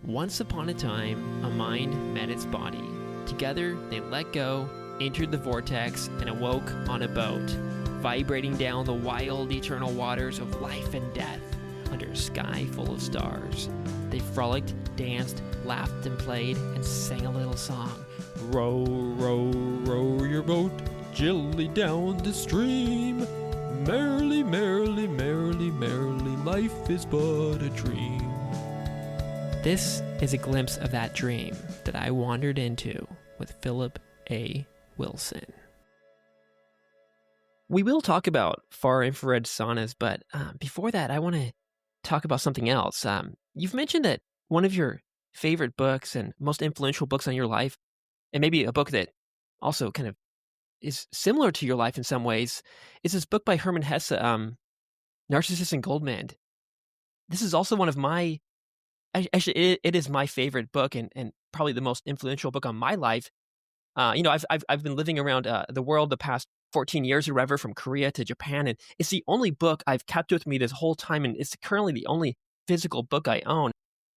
Once upon a time, a mind met its body. Together, they let go, entered the vortex, and awoke on a boat, vibrating down the wild, eternal waters of life and death under a sky full of stars. They frolicked, danced, laughed, and played, and sang a little song. Row, row, row your boat gently down the stream. Merrily, merrily, merrily, merrily, life is but a dream. This is a glimpse of that dream that I wandered into with Phillip A. Wilson. We will talk about far infrared saunas, but before that, I want to talk about something else. You've mentioned that one of your favorite books and most influential books on your life, and maybe a book that also kind of is similar to your life in some ways, is this book by Hermann Hesse, Narcissus and Goldmand. This is also one of my, actually, it is my favorite book and probably the most influential book on my life. I've been living around the world the past 14 years or whatever, from Korea to Japan, and it's the only book I've kept with me this whole time, and it's currently the only physical book I own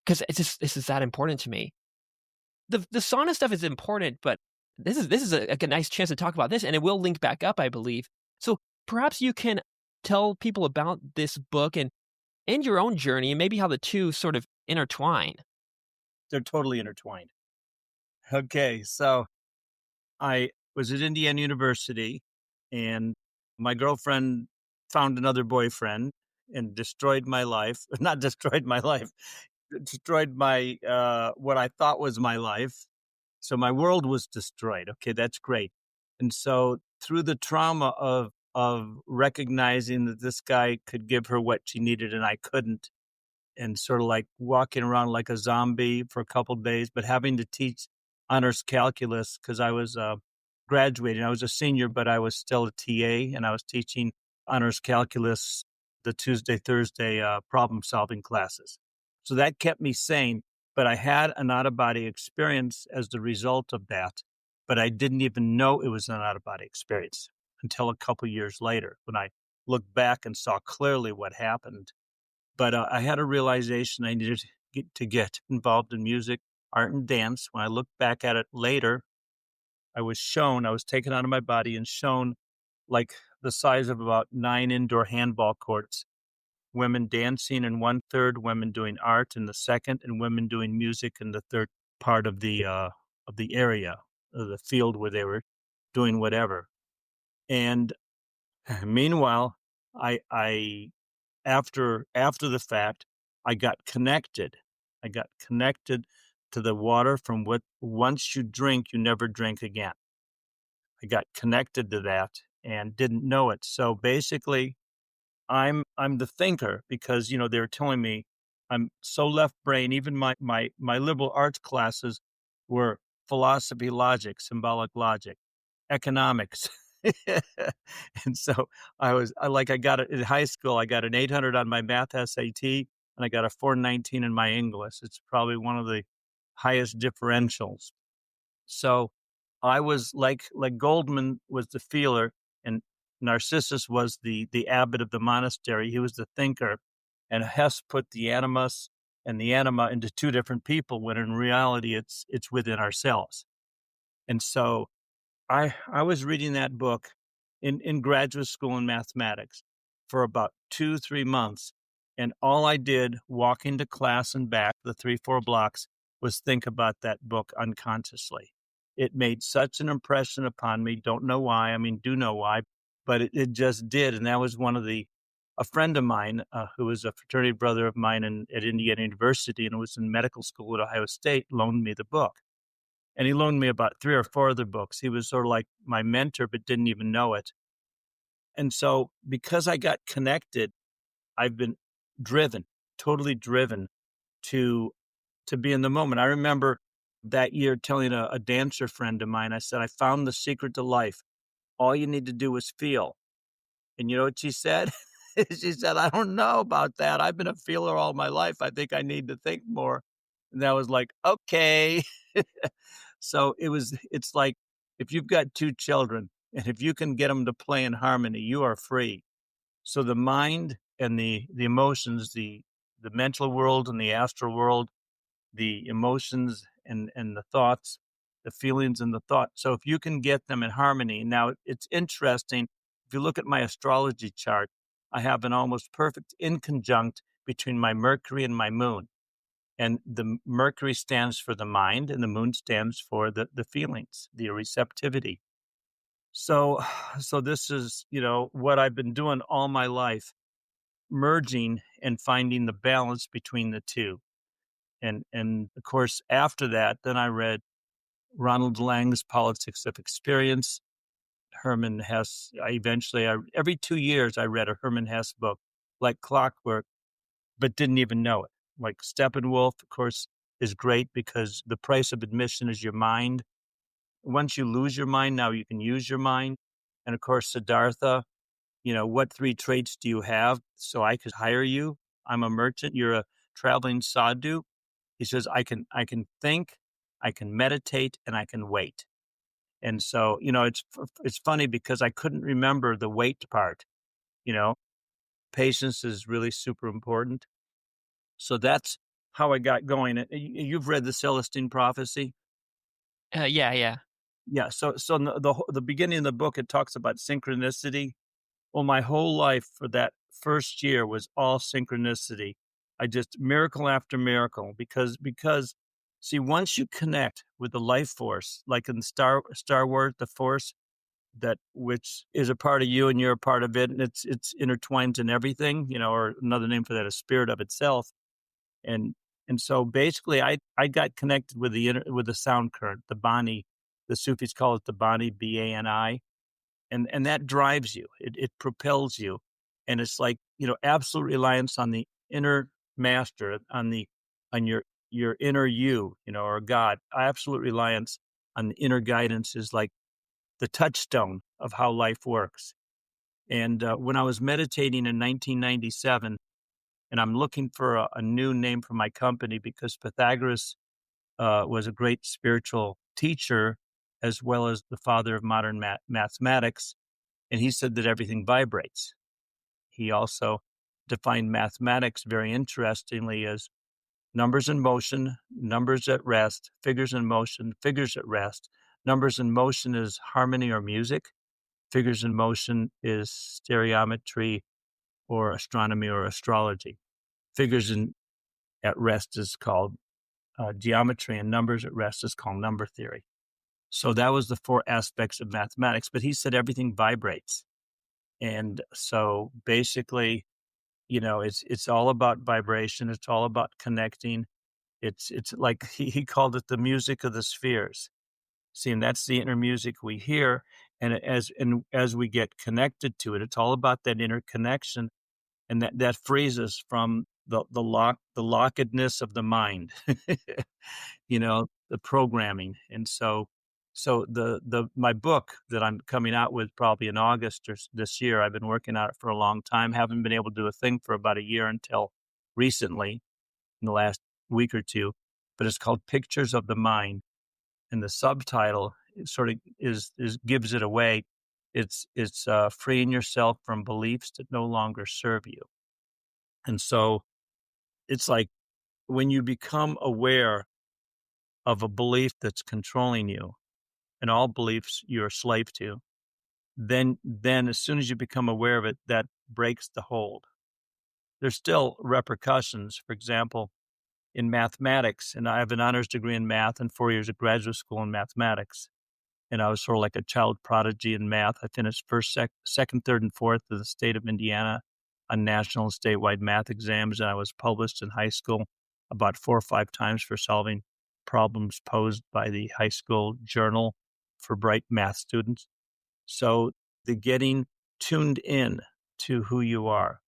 because this is that important to me. The sauna stuff is important, but this is a nice chance to talk about this, and it will link back up, I believe. So perhaps you can tell people about this book and your own journey, and maybe how the two sort of intertwine. They're totally intertwined. Okay, so I was at Indiana University, and my girlfriend found another boyfriend and destroyed my life. Not destroyed my life, destroyed my what I thought was my life. So my world was destroyed. Okay, that's great. And so through the trauma of recognizing that this guy could give her what she needed and I couldn't, and sort of like walking around like a zombie for a couple of days, but having to teach honors calculus because I was graduating. I was a senior, but I was still a TA, and I was teaching honors calculus the Tuesday, Thursday problem-solving classes. So that kept me sane, but I had an out-of-body experience as the result of that, but I didn't even know it was an out-of-body experience until a couple years later when I looked back and saw clearly what happened. But I had a realization I needed to get involved in music, art, and dance. When I looked back at it later, I was taken out of my body and shown like the size of about 9 indoor handball courts, women dancing in 1/3, women doing art in the second, and women doing music in the third part of the area, of the field where they were doing whatever. And meanwhile, I after the fact, I got connected. I got connected to the water from what once you drink, you never drink again. I got connected to that and didn't know it. So basically, I'm the thinker because, they were telling me I'm so left brain. Even my liberal arts classes were philosophy, logic, symbolic logic, economics. And so I got it in high school. I got an 800 on my math SAT and I got a 419 in my English. It's probably one of the highest differentials. So I was like Goldman was the feeler and Narcissus was the abbot of the monastery. He was the thinker, and Hess put the animus and the anima into two different people when in reality it's within ourselves. And so I was reading that book in graduate school in mathematics for about 2-3 months. And all I did walking to class and back the 3-4 blocks was think about that book unconsciously. It made such an impression upon me. Don't know why. I mean, do know why, but it just did. And that was a friend of mine who was a fraternity brother of mine at Indiana University and was in medical school at Ohio State, loaned me the book. And he loaned me about 3 or 4 other books. He was sort of like my mentor, but didn't even know it. And so because I got connected, I've been totally driven to be in the moment. I remember that year telling a dancer friend of mine, I said, I found the secret to life. All you need to do is feel. And you know what she said? She said, I don't know about that. I've been a feeler all my life. I think I need to think more. And that was like, okay. So it's like if you've got 2 children and if you can get them to play in harmony, you are free. So the mind and the emotions, the mental world and the astral world the emotions and the thoughts, the feelings and the thought. So if you can get them in harmony. Now it's interesting. If you look at my astrology chart, I have an almost perfect inconjunct between my Mercury and my moon. And the Mercury stands for the mind and the moon stands for the feelings, the receptivity. So so this is, what I've been doing all my life, merging and finding the balance between the two. And of course after that, then I read Ronald Lang's Politics of Experience, Herman Hesse. Every 2 years I read a Herman Hesse book like clockwork, but didn't even know it. Like Steppenwolf, of course, is great because the price of admission is your mind. Once you lose your mind, now you can use your mind. And of course, Siddhartha, what 3 traits do you have so I could hire you? I'm a merchant. You're a traveling sadhu. He says, I can think, I can meditate, and I can wait. And so, it's funny because I couldn't remember the wait part. You know, patience is really super important. So that's how I got going. You've read the Celestine Prophecy? Yeah, yeah. Yeah. So in the beginning of the book, it talks about synchronicity. Well, my whole life for that first year was all synchronicity. I just miracle after miracle because see, once you connect with the life force, like in Star Wars, the Force that which is a part of you and you're a part of it, and it's intertwined in everything, or another name for that is spirit of itself. And and so basically I got connected with with the sound current, the Bani. The Sufis call it the Bani, Bani, and that drives you. It propels you, and it's like, absolute reliance on the inner master, on your inner you, or God. Absolute reliance on the inner guidance is like the touchstone of how life works. And when I was meditating in 1997, and I'm looking for a new name for my company because Pythagoras was a great spiritual teacher as well as the father of modern mathematics. And he said that everything vibrates. He also defined mathematics very interestingly as numbers in motion, numbers at rest, figures in motion, figures at rest. Numbers in motion is harmony or music. Figures in motion is stereometry or astronomy or astrology. Figures at rest is called geometry, and numbers at rest is called number theory. So that was the 4 aspects of mathematics. But he said everything vibrates. And so basically, it's all about vibration. It's all about connecting. It's like he called it the music of the spheres. See, and that's the inner music we hear. And as we get connected to it, it's all about that inner connection, and that frees us from the lockedness of the mind, the programming. And so the my book that I'm coming out with probably in August this year, I've been working on it for a long time, haven't been able to do a thing for about a year until recently in the last week or two, but it's called Pictures of the Mind. And the subtitle sort of is gives it away. It's freeing yourself from beliefs that no longer serve you. And so it's like when you become aware of a belief that's controlling you, and all beliefs you're a slave to, then as soon as you become aware of it, that breaks the hold. There's still repercussions. For example, in mathematics, and I have an honors degree in math and 4 years of graduate school in mathematics. And I was sort of like a child prodigy in math. I finished first, second, third, and fourth of the state of Indiana on national and statewide math exams. And I was published in high school about 4 or 5 times for solving problems posed by the high school journal for bright math students. So the getting tuned in to who you are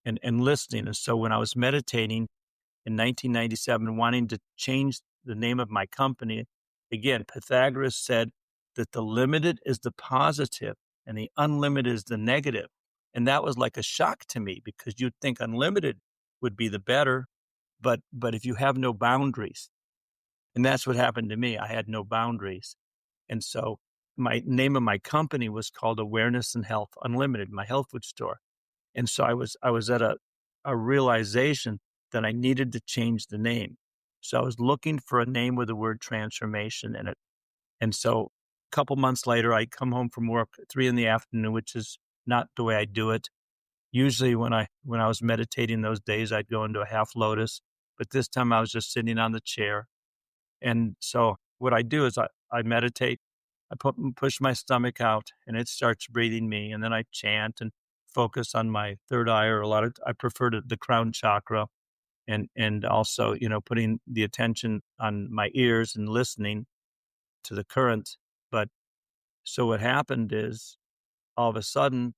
and listening. And so when I was meditating in 1997, wanting to change the name of my company, again, Pythagoras said that the limited is the positive and the unlimited is the negative. And that was like a shock to me because you'd think unlimited would be the better, but if you have no boundaries, and that's what happened to me, I had no boundaries. And so my name of my company was called Awareness and Health Unlimited, my health food store. And so I was at a realization that I needed to change the name. So I was looking for a name with the word transformation in it. And so a couple months later, I come home from work at 3 in the afternoon, which is not the way I do it. Usually when I was meditating those days, I'd go into a half lotus, but this time I was just sitting on the chair. And so what I do is I meditate, push my stomach out and it starts breathing me. And then I chant and focus on my third eye, or I prefer the crown chakra, and also, putting the attention on my ears and listening to the current. But so what happened is all of a sudden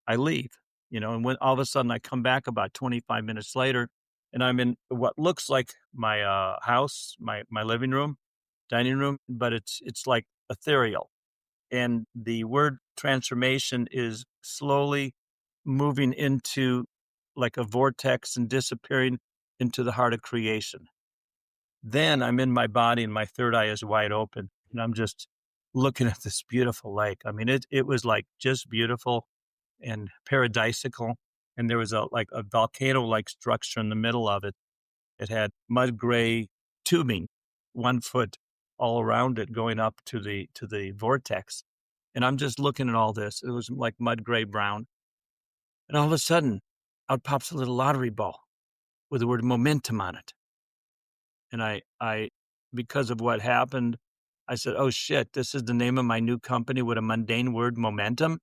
I leave, and when all of a sudden I come back about 25 minutes later and I'm in what looks like my house, my living room, dining room, but it's like ethereal. And the word transformation is slowly moving into like a vortex and disappearing into the heart of creation. Then I'm in my body and my third eye is wide open and I'm just looking at this beautiful lake. I mean, it was like just beautiful and paradisical. And there was a volcano like structure in the middle of it. It had mud gray tubing, 1 foot all around it going up to the vortex. And I'm just looking at all this. It was like mud gray brown. And all of a sudden, out pops a little lottery ball with the word momentum on it. And because of what happened, I said, "Oh shit, this is the name of my new company with a mundane word, momentum."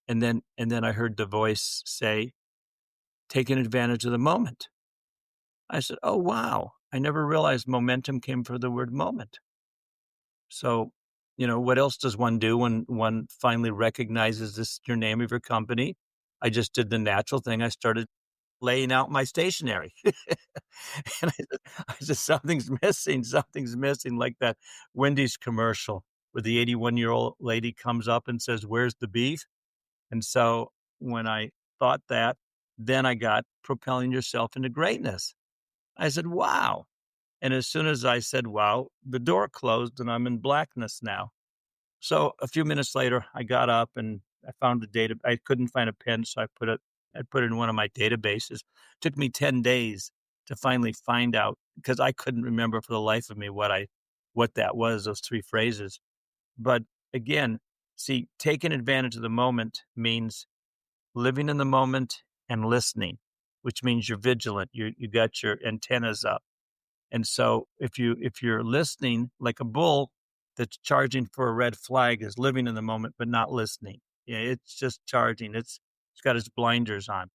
And then I heard the voice say, "Taking advantage of the moment." I said, "Oh wow, I never realized momentum came from the word moment." So, what else does one do when one finally recognizes this your name of your company? I just did the natural thing. I started laying out my stationery. And I said, something's missing, like that Wendy's commercial where the 81-year-old lady comes up and says, "Where's the beef?" And so when I thought that, then I got propelling yourself into greatness. I said, "Wow." And as soon as I said, "Wow," the door closed and I'm in blackness now. So a few minutes later, I got up and I found the data. I couldn't find a pen, so I put it in one of my databases. It took me 10 days to finally find out because I couldn't remember for the life of me what that was, those three phrases. But again, see, taking advantage of the moment means living in the moment and listening, which means you're vigilant. You got your antennas up. And so if you're listening like a bull that's charging for a red flag is living in the moment but not listening. Yeah, it's just charging. It's got its blinders on.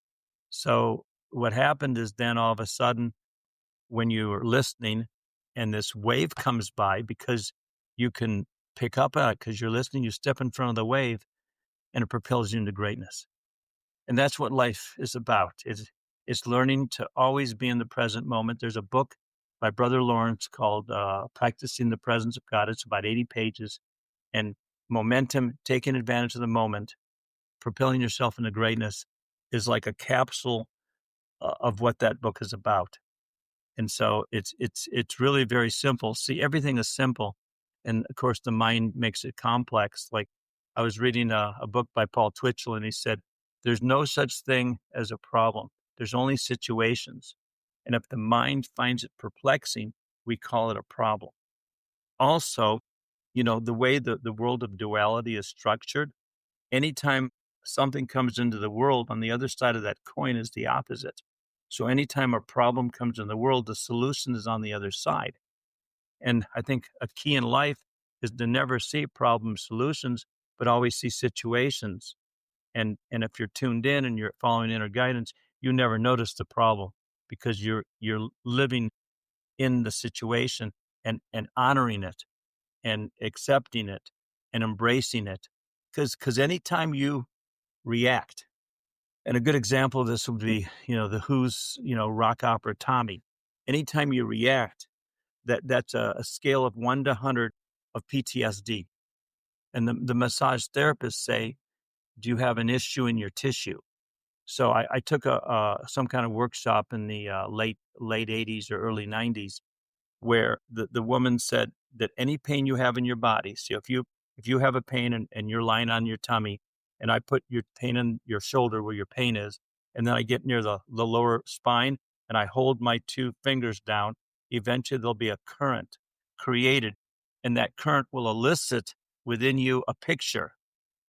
So what happened is then all of a sudden when you're listening and this wave comes by because you can pick up on it because you're listening, you step in front of the wave and it propels you into greatness. And that's what life is about. It's learning to always be in the present moment. There's a book by Brother Lawrence called Practicing the Presence of God. It's about 80 pages. And momentum, taking advantage of the moment, propelling yourself into greatness is like a capsule of what that book is about. And so it's really very simple. See, everything is simple. And of course, the mind makes it complex. Like I was reading a book by Paul Twitchell, and he said, "There's no such thing as a problem. There's only situations. And if the mind finds it perplexing, we call it a problem." Also, the way the world of duality is structured, anytime something comes into the world, on the other side of that coin is the opposite. So anytime a problem comes in the world, the solution is on the other side. And I think a key in life is to never see problem solutions, but always see situations. And if you're tuned in and you're following inner guidance, you never notice the problem because you're living in the situation and honoring it and accepting it and embracing it. Because anytime you react, and a good example of this would be, the Who's, rock opera Tommy. Anytime you react, that's a scale of 1 to 100 of PTSD. And the massage therapists say, "Do you have an issue in your tissue?" So I took some kind of workshop in the late 80s or early 90s where the woman said that any pain you have in your body, so if you have a pain and you're lying on your tummy and I put your pain in your shoulder where your pain is, and then I get near the lower spine and I hold my two fingers down, eventually there'll be a current created, and that current will elicit within you a picture.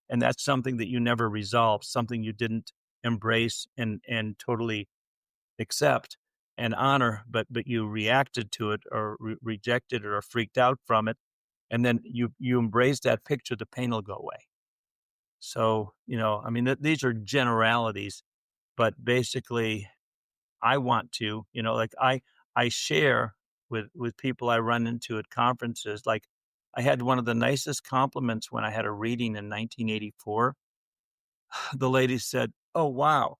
And that's something that you never resolved, something you didn't embrace and totally accept and honor, but you reacted to it or rejected it or freaked out from it. And then you embrace that picture, the pain will go away. So, I mean, these are generalities, but basically I want to, like I share with people I run into at conferences. Like I had one of the nicest compliments when I had a reading in 1984. The lady said, "Oh, wow."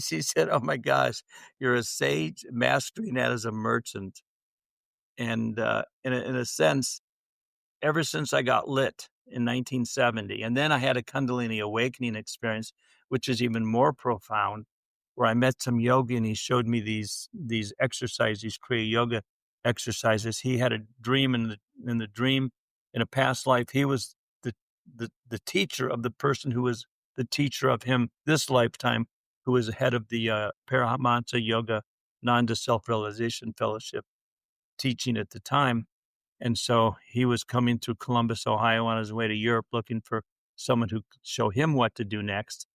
She said, "Oh my gosh, you're a sage mastering that as a merchant." And in a sense, ever since I got lit in 1970. And then I had a Kundalini awakening experience, which is even more profound, where I met some yogi and he showed me these exercises, these Kriya Yoga exercises. He had a dream in the dream in a past life. He was the teacher of the person who was the teacher of him this lifetime, who was the head of the Paramahansa Yoga Nanda Self Realization Fellowship teaching at the time. And so he was coming through Columbus, Ohio on his way to Europe looking for someone who could show him what to do next.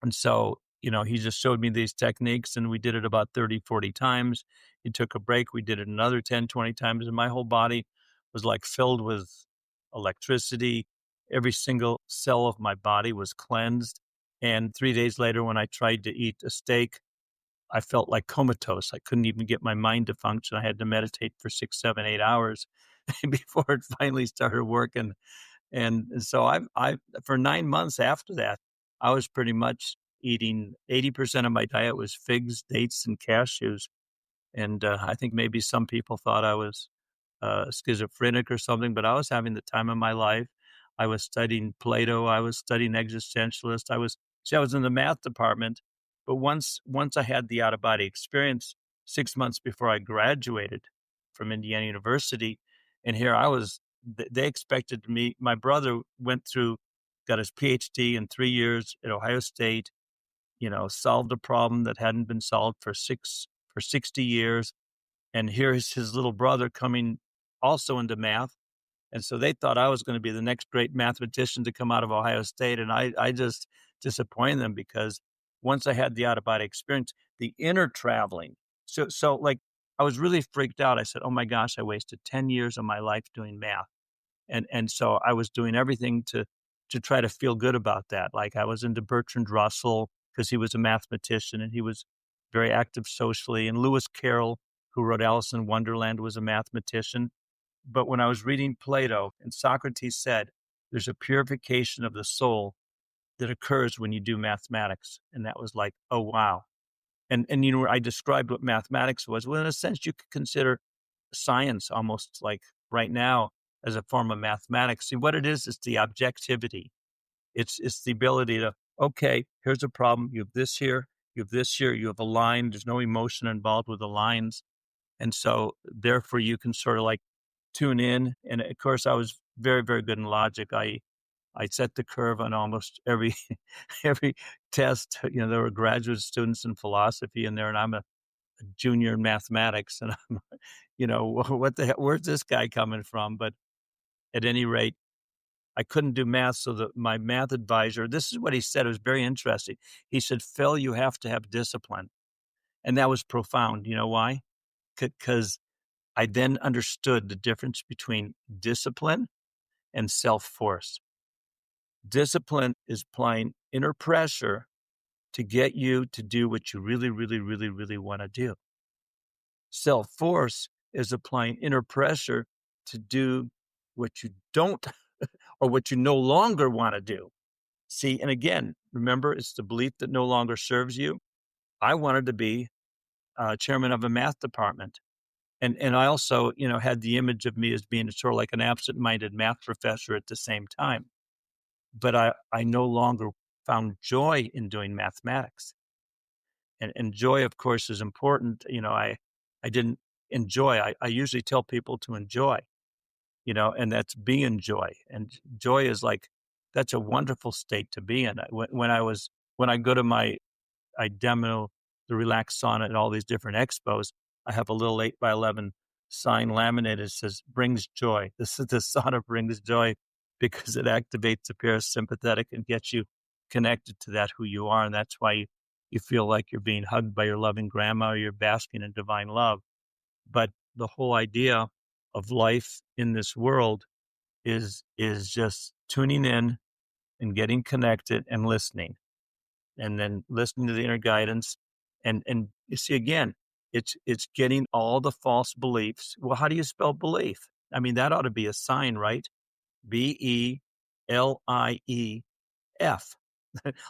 And so, he just showed me these techniques and we did it about 30, 40 times. He took a break. We did it another 10, 20 times. And my whole body was like filled with electricity. Every single cell of my body was cleansed. And 3 days later, when I tried to eat a steak, I felt like comatose. I couldn't even get my mind to function. I had to meditate for 6, 7, 8 hours before it finally started working. And so I for 9 months after that, I was pretty much eating 80% of my diet was figs, dates, and cashews. And I think maybe some people thought I was schizophrenic or something, but I was having the time of my life. I was studying Plato. I was studying existentialist. I was in the math department, but once I had the out of body experience 6 months before I graduated from Indiana University, and here I was. They expected me. My brother got his PhD in 3 years at Ohio State. Solved a problem that hadn't been solved for 60 years. And here's his little brother coming also into math. And so they thought I was going to be the next great mathematician to come out of Ohio State. And I just disappointed them because once I had the out of body experience, the inner traveling. So like I was really freaked out. I said, "Oh my gosh, I wasted 10 years of my life doing math." And so I was doing everything to try to feel good about that. Like I was into Bertrand Russell because he was a mathematician and he was very active socially. And Lewis Carroll, who wrote Alice in Wonderland, was a mathematician. But when I was reading Plato, and Socrates said, there's a purification of the soul that occurs when you do mathematics. And that was like, oh, wow. And I described what mathematics was. Well, in a sense, you could consider science almost like right now as a form of mathematics. See, what it is the objectivity. It's the ability to, okay, here's a problem. You have this here, you have this here, you have a line. There's no emotion involved with the lines. And so therefore you can sort of like tune in. And of course I was very, very good in logic. I set the curve on almost every every test. There were graduate students in philosophy in there, and I'm a junior in mathematics, and I'm, what the hell? Where's this guy coming from? But at any rate, I couldn't do math, so my math advisor. This is what he said. It was very interesting. He said, "Phil, you have to have discipline," and that was profound. You know why? Because I then understood the difference between discipline and self-force. Discipline is applying inner pressure to get you to do what you really, really, really, really want to do. Self-force is applying inner pressure to do what you don't or what you no longer want to do. See, and again, remember, it's the belief that no longer serves you. I wanted to be chairman of a math department. And I also, had the image of me as being sort of like an absent-minded math professor at the same time. But I no longer found joy in doing mathematics. And joy, of course, is important. I didn't enjoy. I usually tell people to enjoy, and that's be in joy. And joy is like, that's a wonderful state to be in. When I go to I demo the relaxed sauna at all these different expos, I have a little 8 by 11 sign laminated that says brings joy. This is the sauna brings joy because it activates the parasympathetic and gets you connected to that who you are. And that's why you feel like you're being hugged by your loving grandma or you're basking in divine love. But the whole idea of life in this world is just tuning in and getting connected and listening, and then listening to the inner guidance. And you see, again, it's getting all the false beliefs. Well, how do you spell belief? I mean, that ought to be a sign, right? Belief,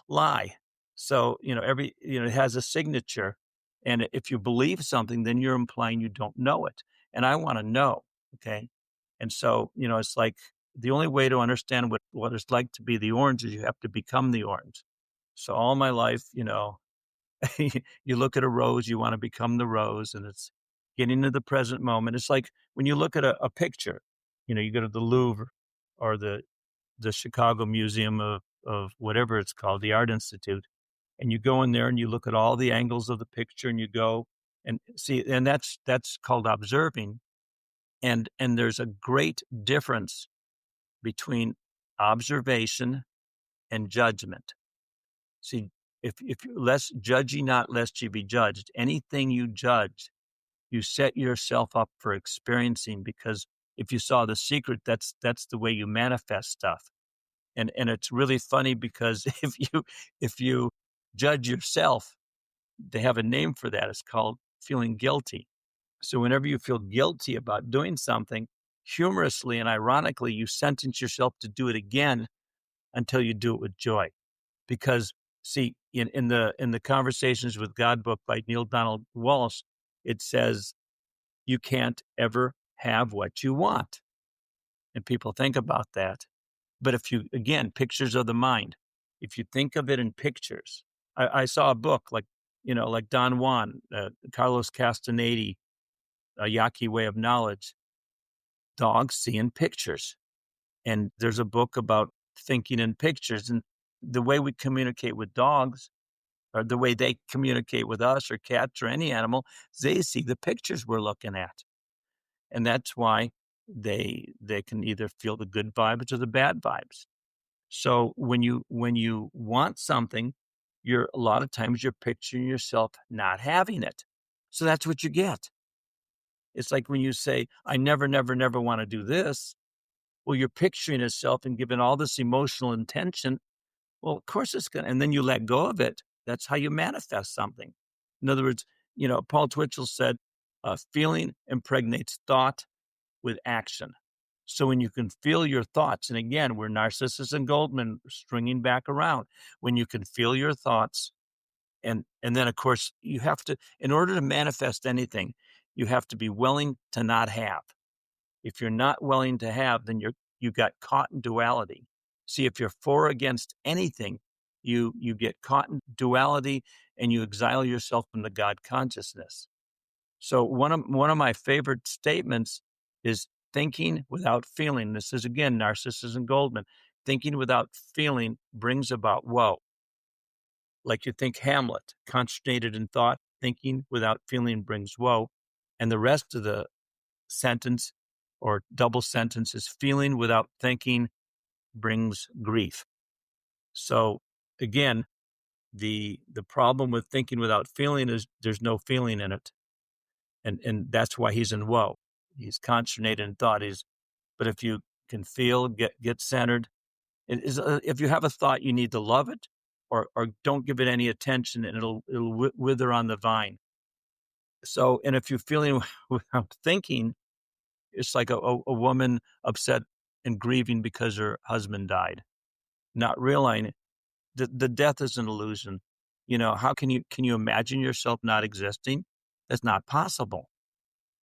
lie. So, it has a signature. And if you believe something, then you're implying you don't know it. And I want to know. Okay. And so, it's like the only way to understand what it's like to be the orange is you have to become the orange. So all my life, you look at a rose, you want to become the rose, and it's getting into the present moment. It's like when you look at a picture, you go to the Louvre or the Chicago Museum of whatever it's called, the Art Institute, and you go in there and you look at all the angles of the picture and you go and see, and that's called observing. And there's a great difference between observation and judgment. See, if you less judge ye not, lest ye be judged. Anything you judge, you set yourself up for experiencing, because if you saw The Secret, that's the way you manifest stuff. And it's really funny because if you judge yourself, they have a name for that. It's called feeling guilty. So whenever you feel guilty about doing something, humorously and ironically, you sentence yourself to do it again until you do it with joy. Because see, in the Conversations with God book by Neil Donald Walsh, it says you can't ever have what you want. And people think about that. But if you, again, pictures of the mind, if you think of it in pictures, I saw a book like Don Juan, Carlos Castaneda, A Yaqui Way of Knowledge, dogs see in pictures. And there's a book about thinking in pictures. And the way we communicate with dogs, or the way they communicate with us or cats or any animal, they see the pictures we're looking at. And that's why they can either feel the good vibes or the bad vibes. So when you want something, you're a lot of times you're picturing yourself not having it. So that's what you get. It's like when you say, I never, never, never want to do this. Well, you're picturing yourself and giving all this emotional intention. Well, of course it's going to, and then you let go of it. That's how you manifest something. In other words, Paul Twitchell said, feeling impregnates thought with action. So when you can feel your thoughts, and again, we're Narcissus and Goldman stringing back around, when you can feel your thoughts, and then of course you have to, in order to manifest anything, you have to be willing to not have. If you're not willing to have, then you got caught in duality. See, if you're for or against anything, you get caught in duality and you exile yourself from the God consciousness. So one of my favorite statements is thinking without feeling. This is again Narcissus and Goldman. Thinking without feeling brings about woe. Like you think Hamlet, concentrated in thought, thinking without feeling brings woe. And the rest of the sentence or double sentence is feeling without thinking brings grief. So again, the problem with thinking without feeling is there's no feeling in it. And that's why he's in woe. He's consternated in thought. But if you can feel, get centered, if you have a thought, you need to love it or don't give it any attention, and it'll wither on the vine. So, and if you're feeling without thinking, it's like a woman upset and grieving because her husband died, not realizing the death is an illusion. How can you imagine yourself not existing? That's not possible.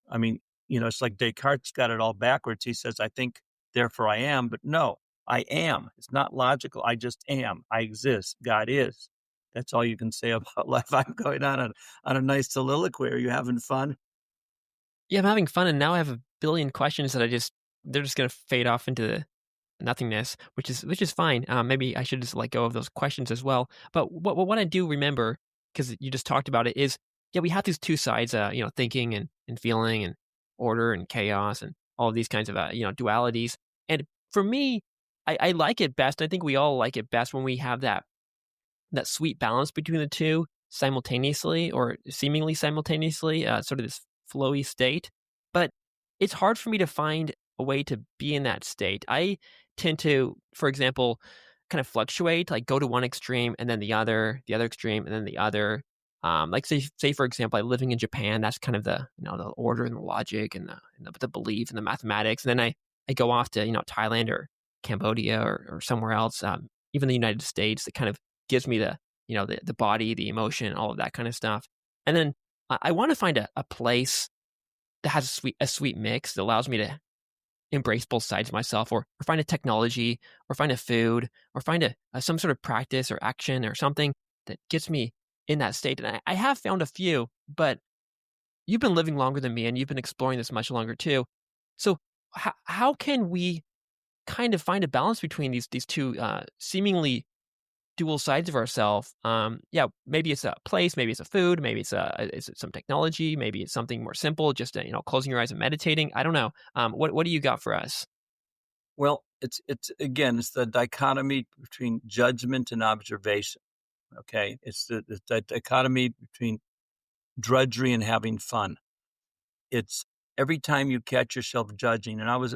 I mean, it's like Descartes got it all backwards. He says, I think, therefore I am, but no, I am. It's not logical. I just am. I exist. God is. That's all you can say about life. I'm going on a nice soliloquy. Are you having fun? Yeah, I'm having fun, and now I have a billion questions that they're just gonna fade off into the nothingness, which is fine. Maybe I should just let go of those questions as well. But what I do remember, because you just talked about it, is yeah, we have these two sides, thinking and feeling and order and chaos and all of these kinds of, dualities. And for me, I like it best. I think we all like it best when we have that sweet balance between the two simultaneously or seemingly simultaneously, sort of this flowy state. But it's hard for me to find a way to be in that state. I tend to, for example, kind of fluctuate, like go to one extreme and then the other extreme and then the other. Like say for example, like living in Japan, that's kind of the order and the logic and the belief and the mathematics. And then I go off to Thailand or Cambodia or somewhere else, even the United States, that kind of gives me the body, the emotion, all of that kind of stuff. And then I want to find a place that has a sweet mix that allows me to embrace both sides of myself, or find a technology, or find a food, or find some sort of practice or action or something that gets me in that state. And I have found a few, but you've been living longer than me, and you've been exploring this much longer too. So how can we kind of find a balance between these two seemingly dual sides of ourselves? Yeah, maybe it's a place, maybe it's a food, maybe it's some technology, maybe it's something more simple, just closing your eyes and meditating. I don't know. What do you got for us? Well, it's again, it's the dichotomy between judgment and observation. Okay, it's the dichotomy between drudgery and having fun. It's every time you catch yourself judging. And I was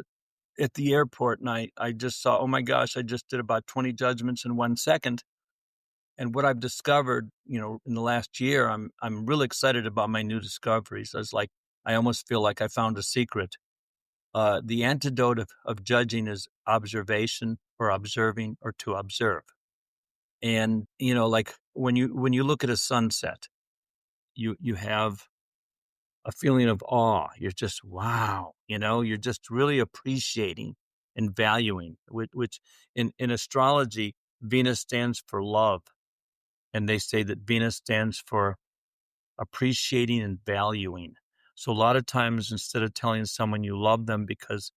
at the airport and I just saw, oh my gosh, I just did about 20 judgments in 1 second. And what I've discovered, in the last year, I'm really excited about my new discoveries. I almost feel like I found a secret. The antidote of judging is observation, or observing, or to observe. And like when you look at a sunset, you have a feeling of awe. You're just wow. You're just really appreciating and valuing. Which in astrology, Venus stands for love, and they say that Venus stands for appreciating and valuing. So a lot of times, instead of telling someone you love them, because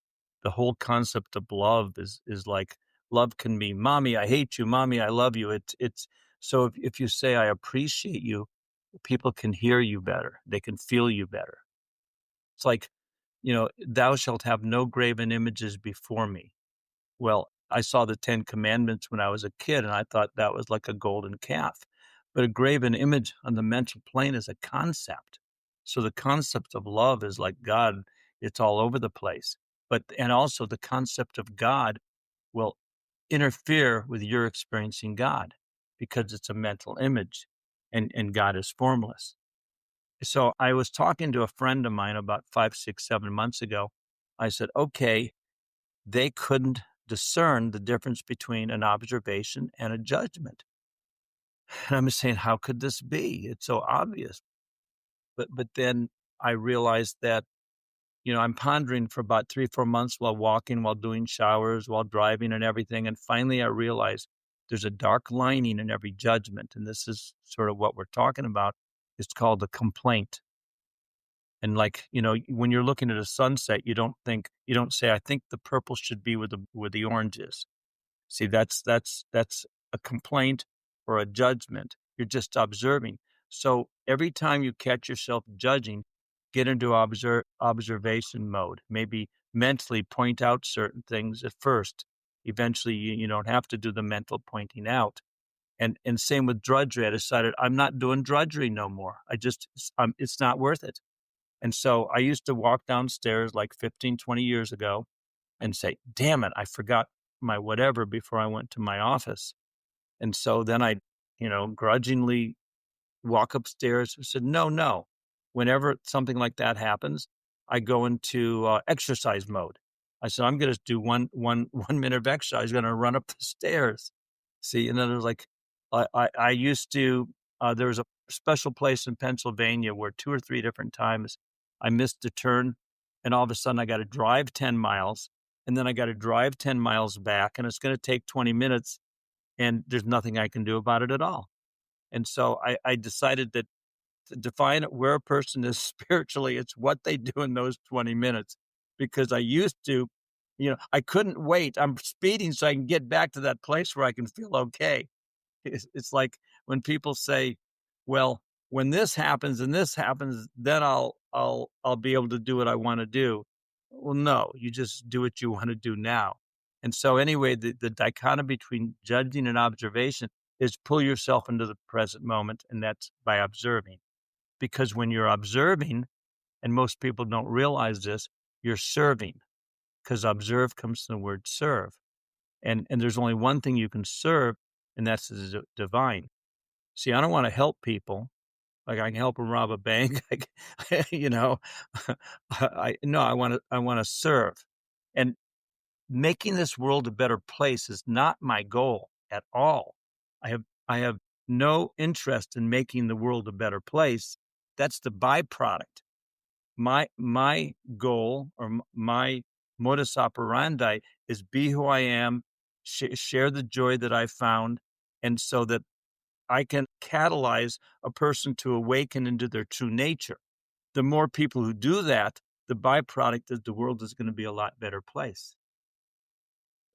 the whole concept of love is like, love can be mommy, I hate you, mommy, I love you. It's so if you say I appreciate you, people can hear you better. They can feel you better. It's like, thou shalt have no graven images before me. Well, I saw the 10 commandments when I was a kid, and I thought that was like a golden calf. But a graven image on the mental plane is a concept. So the concept of love is like God, it's all over the place. And also the concept of God will interfere with your experiencing God, because it's a mental image, and God is formless. So I was talking to a friend of mine about 5, 6, 7 months ago. I said, okay, they couldn't discern the difference between an observation and a judgment. And I'm saying, how could this be? It's so obvious. But then I realized that, I'm pondering for about 3, 4 months while walking, while doing showers, while driving and everything. And finally I realized there's a dark lining in every judgment. And this is sort of what we're talking about. It's called a complaint. And like, when you're looking at a sunset, you don't say, I think the purple should be where the orange is. See, that's a complaint or a judgment. You're just observing. So every time you catch yourself judging, get into observation mode. Maybe mentally point out certain things at first. Eventually, you don't have to do the mental pointing out. And same with drudgery. I decided I'm not doing drudgery no more. It's not worth it. And so I used to walk downstairs like 15, 20 years ago and say, damn it, I forgot my whatever before I went to my office. And so then I, grudgingly walk upstairs. I said, no, no. Whenever something like that happens, I go into exercise mode. I said, I'm going to do one minute of exercise. I'm going to run up the stairs. See, and then there's like, I used to, there was a special place in Pennsylvania where 2 or 3 different times I missed a turn, and all of a sudden I got to drive 10 miles, and then I got to drive 10 miles back, and it's going to take 20 minutes, and there's nothing I can do about it at all. And so I decided that to define where a person is spiritually, it's what they do in those 20 minutes. Because I used to, I couldn't wait. I'm speeding so I can get back to that place where I can feel okay. It's like when people say, well, when this happens and this happens, then I'll be able to do what I want to do. Well, no, you just do what you want to do now. And so anyway, the dichotomy between judging and observation is pull yourself into the present moment, and that's by observing. Because when you're observing, and most people don't realize this, you're serving, because observe comes from the word serve. And there's only one thing you can serve, and that's the divine. See, I don't want to help people. Like I can help them rob a bank. You know, I no, I want to serve. And making this world a better place is not my goal at all. I have no interest in making the world a better place. That's the byproduct. My goal or my modus operandi is be who I am, share the joy that I found, and so that I can catalyze a person to awaken into their true nature. The more people who do that, the byproduct is the world is going to be a lot better place.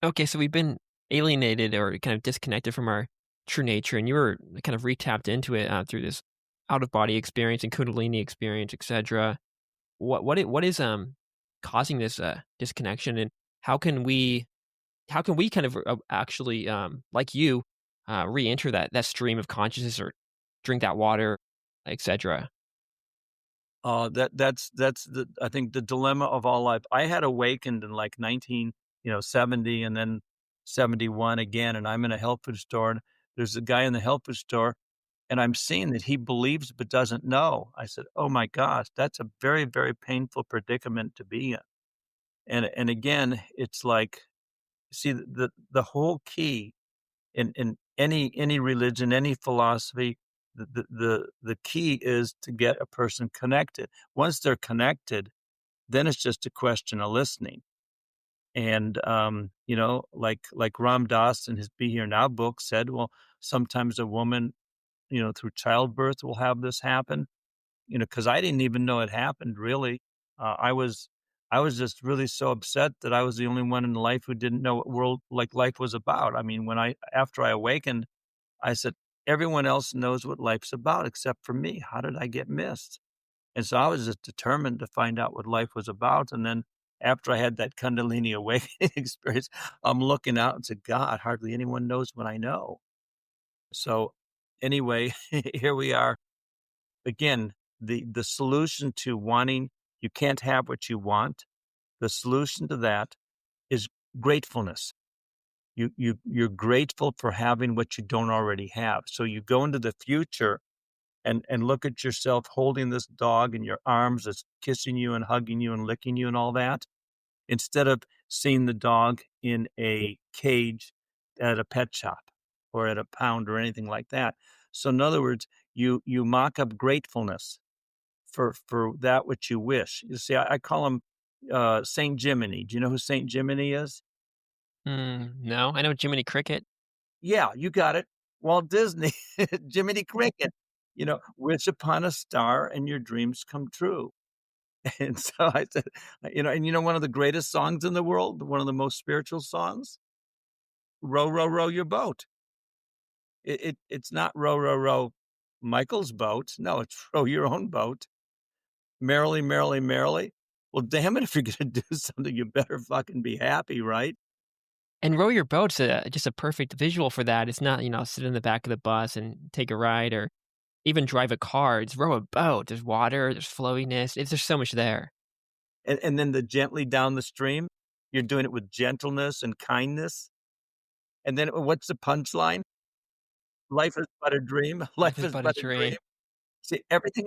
Okay, so we've been alienated or kind of disconnected from our true nature, and you were kind of re-tapped into it through this out-of-body experience and Kundalini experience, etc. What is causing this disconnection, and how can we kind of actually like you re-enter that stream of consciousness or drink that water, etc. That's the I think the dilemma of all life. I had awakened in like 1970 and then 71 again, and I'm in a health food store, and there's a guy in the health food store, and I'm seeing that he believes but doesn't know. I said, "Oh my gosh, that's a very, very painful predicament to be in." And again, it's like, see, the whole key in any religion, any philosophy, the key is to get a person connected. Once they're connected, then it's just a question of listening. And like Ram Dass in his Be Here Now book said, well, sometimes a woman, through childbirth will have this happen. Because I didn't even know it happened really. I was just really so upset that I was the only one in life who didn't know what life was about. I mean, after I awakened, I said, everyone else knows what life's about except for me. How did I get missed? And so I was just determined to find out what life was about. And then after I had that Kundalini awakening experience, I'm looking out and said, God, hardly anyone knows what I know. So anyway, here we are again. The solution to wanting you can't have what you want. The solution to that is gratefulness. You're grateful for having what you don't already have. So you go into the future and look at yourself holding this dog in your arms that's kissing you and hugging you and licking you and all that, instead of seeing the dog in a cage at a pet shop or at a pound or anything like that. So in other words, you mock up gratefulness for that which you wish. You see, I call him Saint Jiminy. Do you know who Saint Jiminy is? No, I know Jiminy Cricket. Yeah, you got it. Walt Disney, Jiminy Cricket. Wish upon a star and your dreams come true. And so I said, and one of the greatest songs in the world, one of the most spiritual songs, row, row, row your boat. It's not row, row, row Michael's boat. No, it's row your own boat. Merrily, merrily, merrily. Well, damn it, if you're going to do something, you better fucking be happy, right? And row your boat's just a perfect visual for that. It's not, sit in the back of the bus and take a ride or even drive a car. It's row a boat. There's water, there's flowiness. There's so much there. And then the gently down the stream, you're doing it with gentleness and kindness. And then what's the punchline? Life is but a dream. Life Life is is but a but a dream. dream. See, everything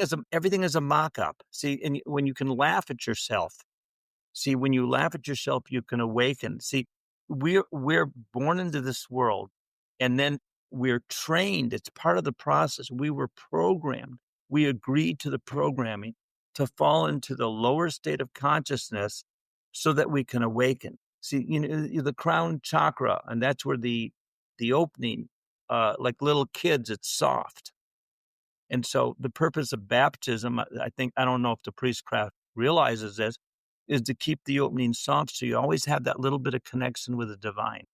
is a mock-up. See, and when you can laugh at yourself. See, when you laugh at yourself, you can awaken. See, we're born into this world, and then we're trained. It's part of the process. We were programmed. We agreed to the programming to fall into the lower state of consciousness so that we can awaken. See, the crown chakra, and that's where the opening, like little kids, it's soft. And so the purpose of baptism, I think, I don't know if the priestcraft realizes this, is to keep the opening soft so you always have that little bit of connection with the divine.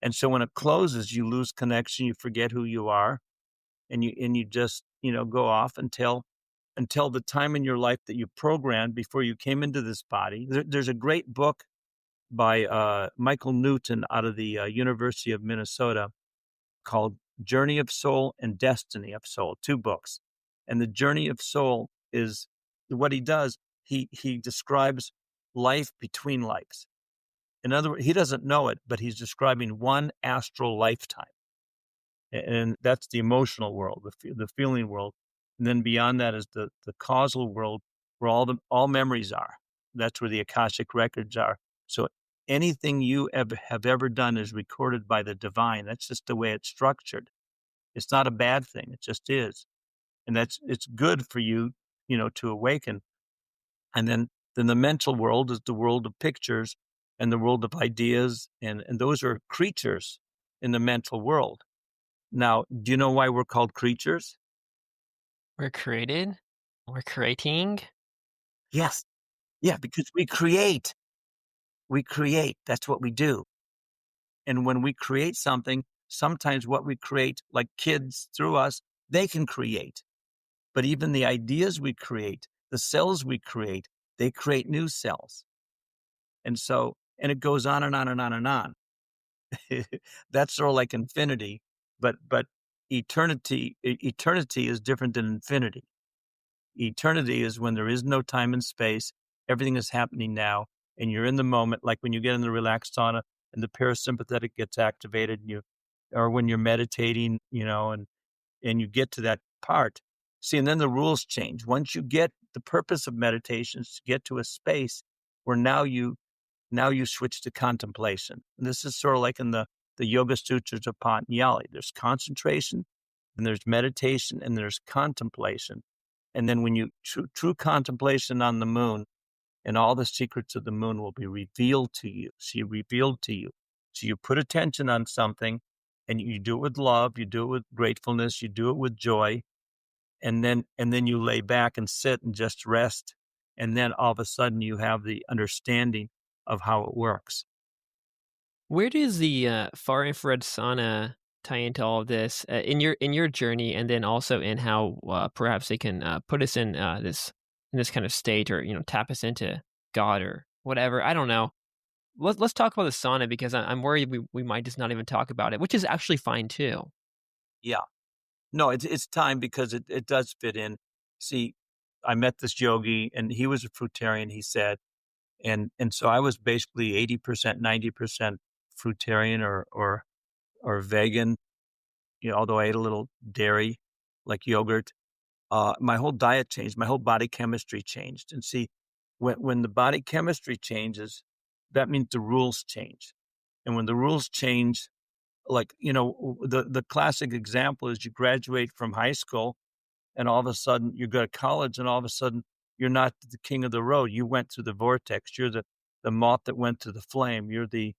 And so when it closes, you lose connection, you forget who you are. and you just, go off until the time in your life that you programmed before you came into this body. There's a great book by Michael Newton out of the University of Minnesota called Journey of Soul and Destiny of Soul, two books. And the Journey of Soul is what he does. He describes life between lives. In other words, he doesn't know it, but he's describing one astral lifetime. And that's the emotional world, the feeling world. And then beyond that is the causal world where all memories are. That's where the Akashic records are. So anything you have ever done is recorded by the divine. That's just the way it's structured. It's not a bad thing. It just is. And it's good for you, to awaken. And then the mental world is the world of pictures and the world of ideas. And those are creatures in the mental world. Now, do you know why we're called creatures? We're created. We're creating. Yes. Yeah, because we create. We create. That's what we do. And when we create something, sometimes what we create, like kids through us, they can create. But even the ideas we create, the cells we create, they create new cells. And it goes on and on and on and on. That's sort of like infinity, but eternity is different than infinity. Eternity is when there is no time and space. Everything is happening now, and you're in the moment. Like when you get in the relaxed sauna and the parasympathetic gets activated, or when you're meditating, and you get to that part. See, and then the rules change. Once you get the purpose of meditation is to get to a space where now you switch to contemplation. And this is sort of like in the Yoga Sutras of Patanjali. There's concentration, and there's meditation, and there's contemplation. And then when you true contemplation on the moon, and all the secrets of the moon will be revealed to you. So revealed to you. So you put attention on something, and you do it with love, you do it with gratefulness, you do it with joy, and then you lay back and sit and just rest. And then all of a sudden you have the understanding of how it works. Where does the far infrared sauna tie into all of this in your journey, and then also in how perhaps they can put us in this kind of state, or tap us into God or whatever? I don't know. Let's talk about the sauna, because I'm worried we might just not even talk about it, which is actually fine too. Yeah. No, it's time because it does fit in. See, I met this yogi and he was a fruitarian, he said. And so I was basically 80%, 90% fruitarian or vegan, although I ate a little dairy, like yogurt. My whole diet changed. My whole body chemistry changed. And see, when the body chemistry changes, that means the rules change. And when the rules change, like, the classic example is you graduate from high school and all of a sudden you go to college and all of a sudden you're not the king of the road. You went through the vortex. You're the moth that went through the flame. You're the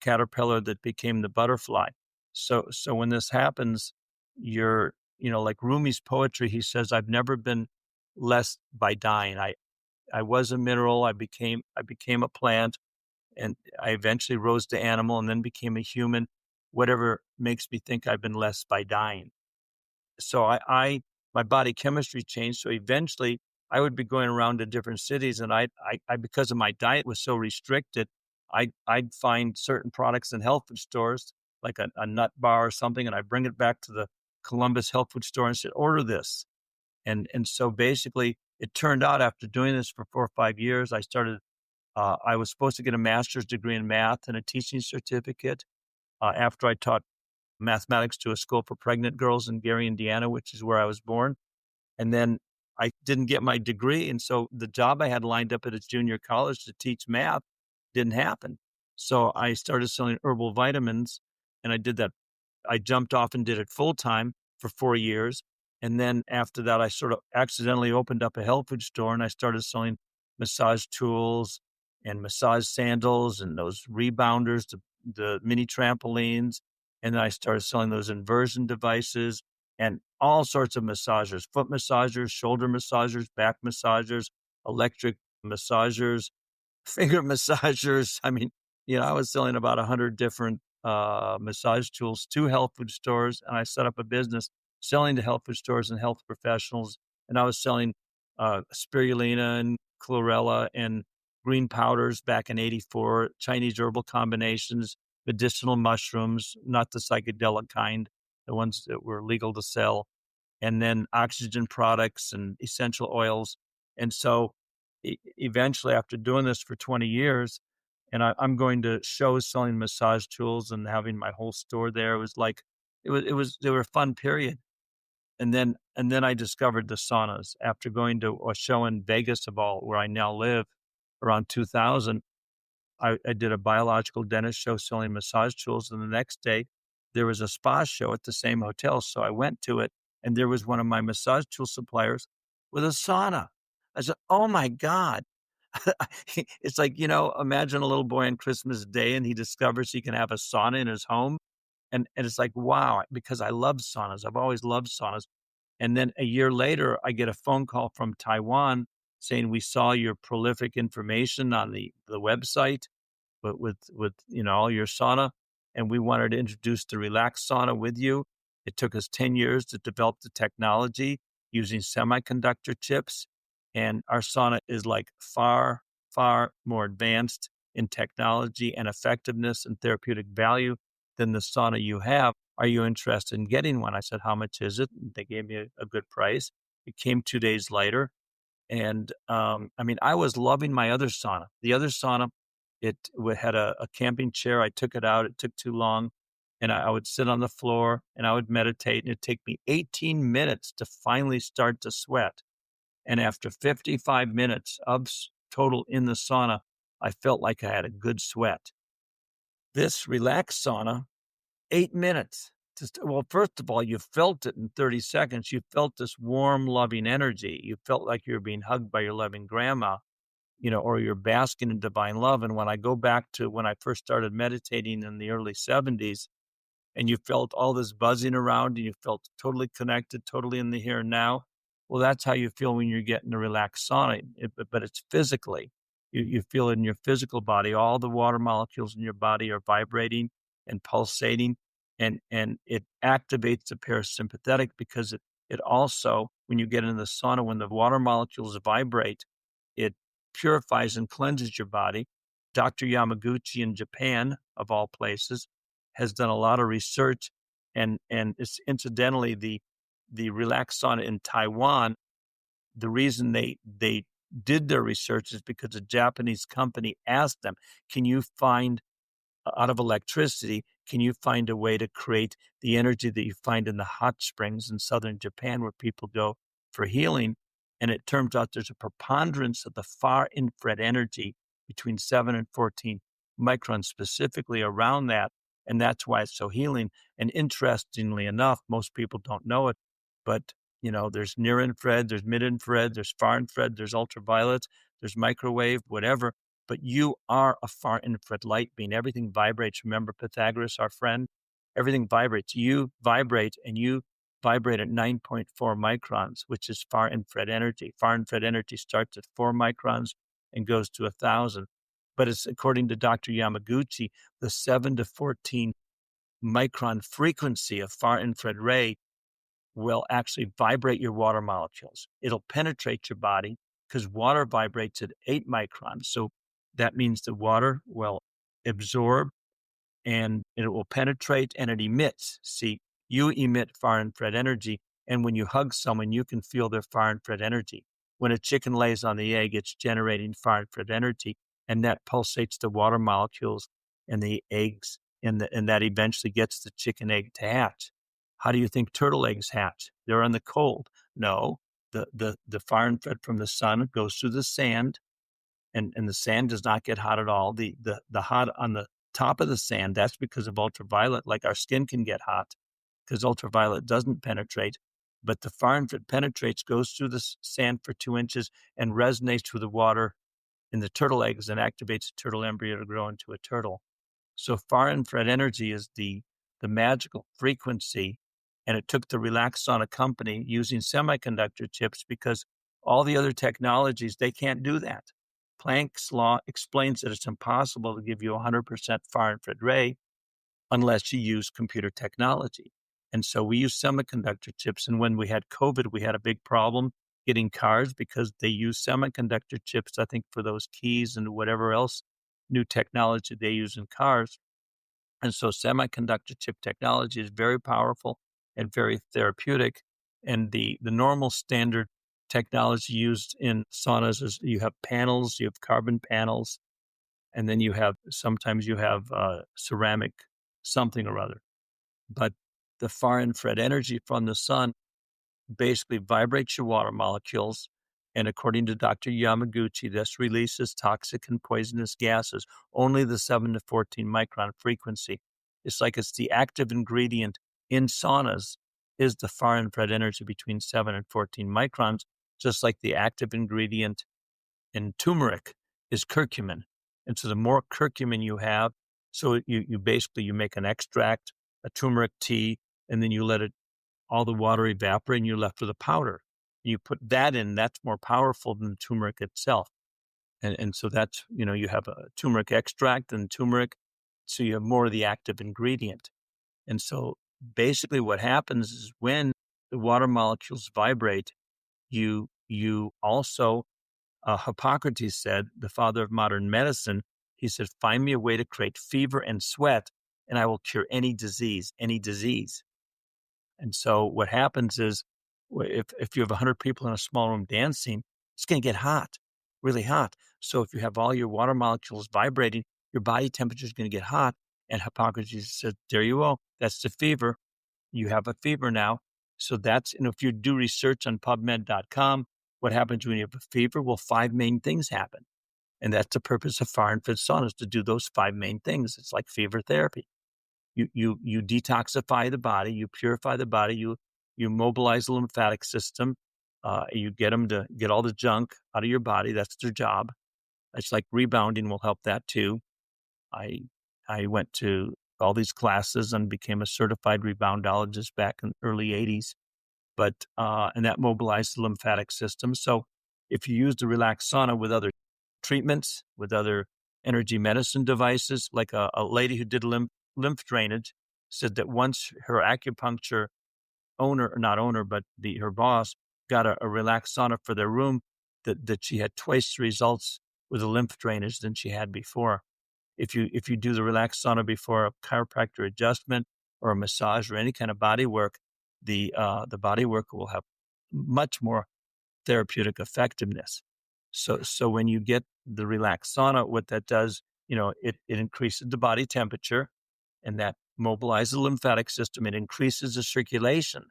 caterpillar that became the butterfly. So when this happens, you're, like Rumi's poetry, he says, I've never been less by dying. I was a mineral. I became a plant, and I eventually rose to animal and then became a human. Whatever makes me think I've been less by dying. So my body chemistry changed. So eventually I would be going around to different cities, and I because of my diet was so restricted, I'd find certain products in health food stores, like a nut bar or something, and I bring it back to the Columbus health food store and said, order this. And so basically it turned out after doing this for 4 or 5 years, I was supposed to get a master's degree in math and a teaching certificate after I taught mathematics to a school for pregnant girls in Gary, Indiana, which is where I was born. And then I didn't get my degree. And so the job I had lined up at a junior college to teach math didn't happen. So I started selling herbal vitamins, and I did that. I jumped off and did it full time for 4 years. And then after that, I sort of accidentally opened up a health food store, and I started selling massage tools and massage sandals and those rebounders, the mini trampolines. And then I started selling those inversion devices and all sorts of massagers, foot massagers, shoulder massagers, back massagers, electric massagers, finger massagers. I mean, I was selling about 100 different massage tools to health food stores, and I set up a business. selling to health food stores and health professionals, and I was selling spirulina and chlorella and green powders back in '84, Chinese herbal combinations, medicinal mushrooms, not the psychedelic kind, the ones that were legal to sell, and then oxygen products and essential oils. And so eventually, after doing this for 20 years, and I'm going to shows selling massage tools and having my whole store there. It was like, they were a fun period. And then I discovered the saunas after going to a show in Vegas of all, where I now live, around 2000. I did a biological dentist show selling massage tools, and the next day there was a spa show at the same hotel. So I went to it, and there was one of my massage tool suppliers with a sauna. I said, "Oh my God." It's like, imagine a little boy on Christmas Day and he discovers he can have a sauna in his home. And it's like, wow, because I love saunas. I've always loved saunas. And then a year later, I get a phone call from Taiwan saying, "We saw your prolific information on the website with all your sauna, and we wanted to introduce the relaxed sauna with you." It took us 10 years to develop the technology using semiconductor chips, and our sauna is like far, far more advanced in technology and effectiveness and therapeutic value than the sauna you have. Are you interested in getting one? I said, "How much is it?" They gave me a good price. It came 2 days later. And, I mean, I was loving my other sauna. The other sauna, had a camping chair. I took it out. It took too long. And I would sit on the floor and I would meditate. And it'd take me 18 minutes to finally start to sweat. And after 55 minutes of total in the sauna, I felt like I had a good sweat. This relaxed sauna, 8 minutes. Well, first of all, you felt it in 30 seconds. You felt this warm, loving energy. You felt like you were being hugged by your loving grandma, or you're basking in divine love. And when I go back to when I first started meditating in the early 70s, and you felt all this buzzing around and you felt totally connected, totally in the here and now. Well, that's how you feel when you're getting a relaxed sauna, but it's physically. You feel it in your physical body. All the water molecules in your body are vibrating and pulsating, and it activates the parasympathetic because it also, when you get in the sauna, when the water molecules vibrate, it purifies and cleanses your body. Dr. Yamaguchi in Japan, of all places, has done a lot of research, and it's incidentally the relaxed sauna in Taiwan. The reason they did their research is because a Japanese company asked them, "Can you find out of electricity, can you find a way to create the energy that you find in the hot springs in southern Japan where people go for healing?" And it turns out there's a preponderance of the far infrared energy between 7 and 14 microns specifically around that. And that's why it's so healing. And interestingly enough, most people don't know it, but there's near infrared, there's mid infrared, there's far infrared, there's ultraviolet, there's microwave, whatever. But you are a far infrared light being. Everything vibrates. Remember Pythagoras, our friend? Everything vibrates. You vibrate, and you vibrate at 9.4 microns, which is far infrared energy. Far infrared energy starts at 4 microns and goes to 1,000. But it's, according to Dr. Yamaguchi, the 7 to 14 micron frequency of far infrared ray will actually vibrate your water molecules. It'll penetrate your body because water vibrates at 8 microns. So that means the water will absorb and it will penetrate and it emits. See, you emit far infrared energy. And when you hug someone, you can feel their far infrared energy. When a chicken lays on the egg, it's generating far infrared energy, and that pulsates the water molecules and the eggs, and that eventually gets the chicken egg to hatch. How do you think turtle eggs hatch? They're in the cold. No, the far infrared from the sun goes through the sand, and the sand does not get hot at all. The hot on the top of the sand, that's because of ultraviolet. Like our skin can get hot because ultraviolet doesn't penetrate, but the far infrared penetrates, goes through the sand for 2 inches, and resonates with the water in the turtle eggs and activates the turtle embryo to grow into a turtle. So far infrared energy is the magical frequency, and it took the relaxed sauna company using semiconductor chips because all the other technologies, they can't do that. Planck's law explains that it's impossible to give you 100% far infrared ray unless you use computer technology. And so we use semiconductor chips. And when we had COVID, we had a big problem getting cars because they use semiconductor chips, I think, for those keys and whatever else new technology they use in cars. And so semiconductor chip technology is very powerful and very therapeutic. And the normal standard technology used in saunas is you have panels, you have carbon panels, and then sometimes you have ceramic something or other. But the far infrared energy from the sun basically vibrates your water molecules. And according to Dr. Yamaguchi, this releases toxic and poisonous gases, only the 7 to 14 micron frequency. It's the active ingredient in saunas is the far infrared energy between 7 and 14 microns, just like the active ingredient in turmeric is curcumin. And so the more curcumin you have, so you basically you make an extract, a turmeric tea, and then you let it all the water evaporate and you're left with a powder. You put that in, that's more powerful than the turmeric itself. And so that's, you have a turmeric extract and turmeric, so you have more of the active ingredient. And so basically what happens is when the water molecules vibrate, you also, Hippocrates said, the father of modern medicine, he said, find me a way to create fever and sweat and I will cure any disease, any disease. And so what happens is if you have 100 people in a small room dancing, it's going to get hot, really hot. So if you have all your water molecules vibrating, your body temperature is going to get hot. And Hippocrates said, there you go. That's the fever. You have a fever now. So that's, if you do research on PubMed.com, what happens when you have a fever? Well, 5 main things happen. And that's the purpose of fire and fit saunas, to do those 5 main things. It's like fever therapy. You detoxify the body, you purify the body, you mobilize the lymphatic system, you get them to get all the junk out of your body. That's their job. It's like rebounding will help that too. I I went to all these classes and became a certified reboundologist back in the early 80s. But and that mobilized the lymphatic system. So if you use the relaxed sauna with other treatments, with other energy medicine devices, like a lady who did lymph drainage said that once her acupuncture owner, or not owner, but her boss got a relaxed sauna for their room, that she had twice the results with the lymph drainage than she had before. If you do the relaxed sauna before a chiropractor adjustment or a massage or any kind of body work, the body work will have much more therapeutic effectiveness. So when you get the relaxed sauna, what that does, it increases the body temperature, and that mobilizes the lymphatic system. It increases the circulation,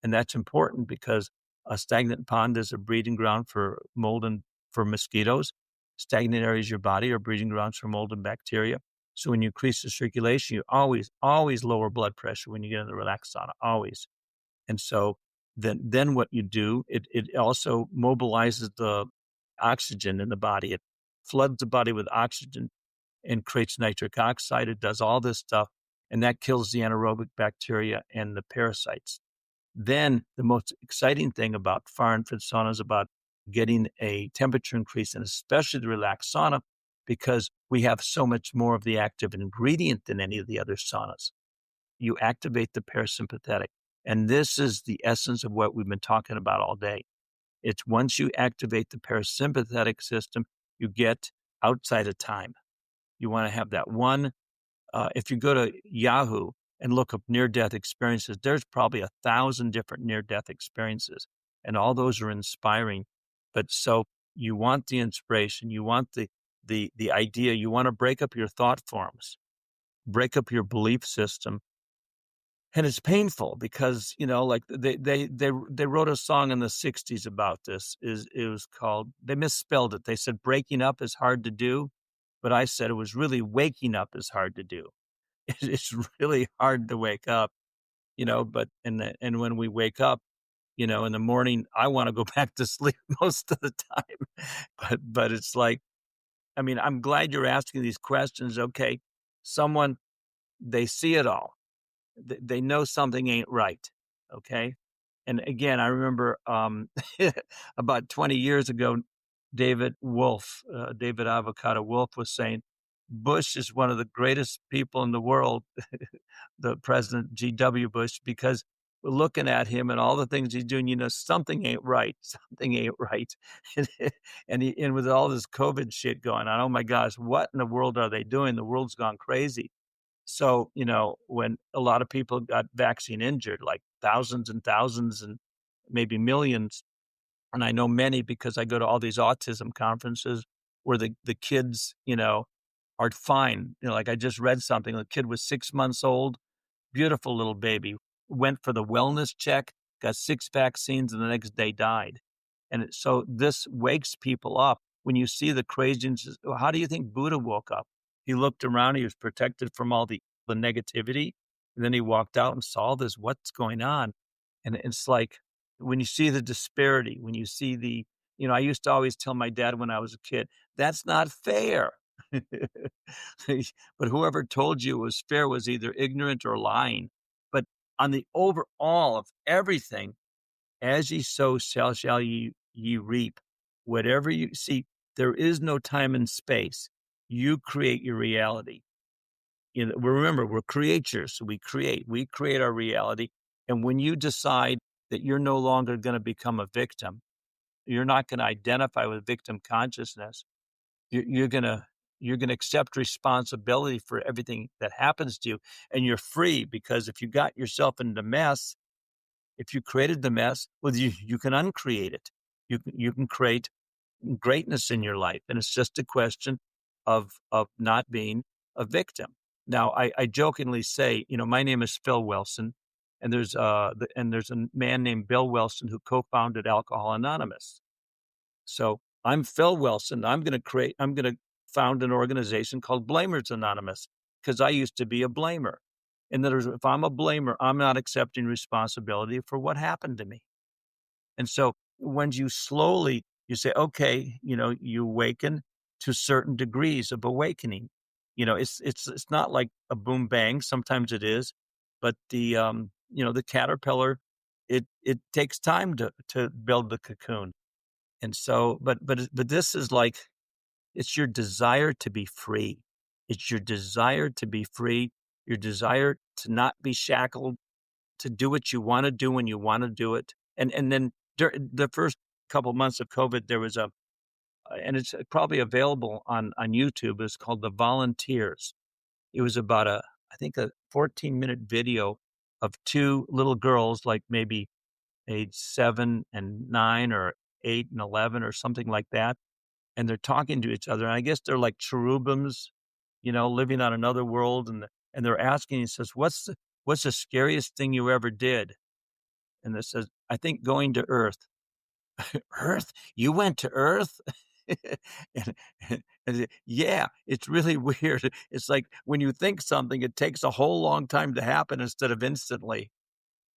and that's important because a stagnant pond is a breeding ground for mold and for mosquitoes. Stagnant areas of your body are breeding grounds for mold and bacteria. So when you increase the circulation, you always lower blood pressure when you get in the relaxed sauna, always. And so then what you do, it also mobilizes the oxygen in the body. It floods the body with oxygen and creates nitric oxide. It does all this stuff, and that kills the anaerobic bacteria and the parasites. Then the most exciting thing about fire infrared sauna is about getting a temperature increase, and especially the relaxed sauna, because we have so much more of the active ingredient than any of the other saunas. You activate the parasympathetic. And this is the essence of what we've been talking about all day. It's once you activate the parasympathetic system, you get outside of time. You want to have that one. If you go to Yahoo and look up near-death experiences, there's probably 1,000 different near-death experiences, and all those are inspiring. But so you want the inspiration, you want the idea, you want to break up your thought forms, break up your belief system. And it's painful because, like they wrote a song in the 60s about this. It was called, they misspelled it. They said breaking up is hard to do, but I said it was really waking up is hard to do. It's really hard to wake up, but and when we wake up, in the morning, I want to go back to sleep most of the time. But it's like, I mean, I'm glad you're asking these questions. Okay. Someone, they see it all. They know something ain't right. Okay. And again, I remember about 20 years ago, David Avocado Wolf was saying, Bush is one of the greatest people in the world, the President G.W. Bush, because we're looking at him and all the things he's doing, something ain't right. Something ain't right. And with all this COVID shit going on, oh my gosh, what in the world are they doing? The world's gone crazy. So, when a lot of people got vaccine injured, like thousands and thousands and maybe millions, and I know many because I go to all these autism conferences where the kids, are fine. Like I just read something, the kid was 6 months old, beautiful little baby, went for the wellness check, got 6 vaccines, and the next day died. So this wakes people up when you see the craziness. How do you think Buddha woke up? He looked around, he was protected from all the negativity, and then he walked out and saw this, what's going on? And it's like when you see the disparity, when you see I used to always tell my dad when I was a kid, that's not fair. But whoever told you it was fair was either ignorant or lying. But on the overall of everything, as ye sow, shall ye reap. Whatever you see, there is no time and space. You create your reality. Remember, we're creatures. So we create our reality. And when you decide that you're no longer going to become a victim, you're not going to identify with victim consciousness. You're going to accept responsibility for everything that happens to you, and you're free because if you got yourself in the mess, if you created the mess, well, you can uncreate it. You can create greatness in your life, and it's just a question of not being a victim. Now, I jokingly say, my name is Phil Wilson, and there's a man named Bill Wilson who co-founded Alcohol Anonymous. So I'm Phil Wilson. I'm going to found an organization called Blamers Anonymous because I used to be a blamer. In other words, if I'm a blamer, I'm not accepting responsibility for what happened to me. And so when you say, okay, you awaken to certain degrees of awakening. It's not like a boom bang. Sometimes it is, but the caterpillar, it takes time to build the cocoon. And so, but this is like, it's your desire to be free. It's your desire to be free, your desire to not be shackled, to do what you want to do when you want to do it. And then during the first couple months of COVID, there was and it's probably available on YouTube. It's called The Volunteers. It was about I think a 14-minute video of two little girls, like maybe age 7 and 9 or 8 and 11 or something like that. And they're talking to each other. And I guess they're like cherubims, living on another world. And they're asking, he says, what's the scariest thing you ever did? And this says, I think going to Earth. Earth? You went to Earth? and, yeah, it's really weird. It's like when you think something, it takes a whole long time to happen instead of instantly.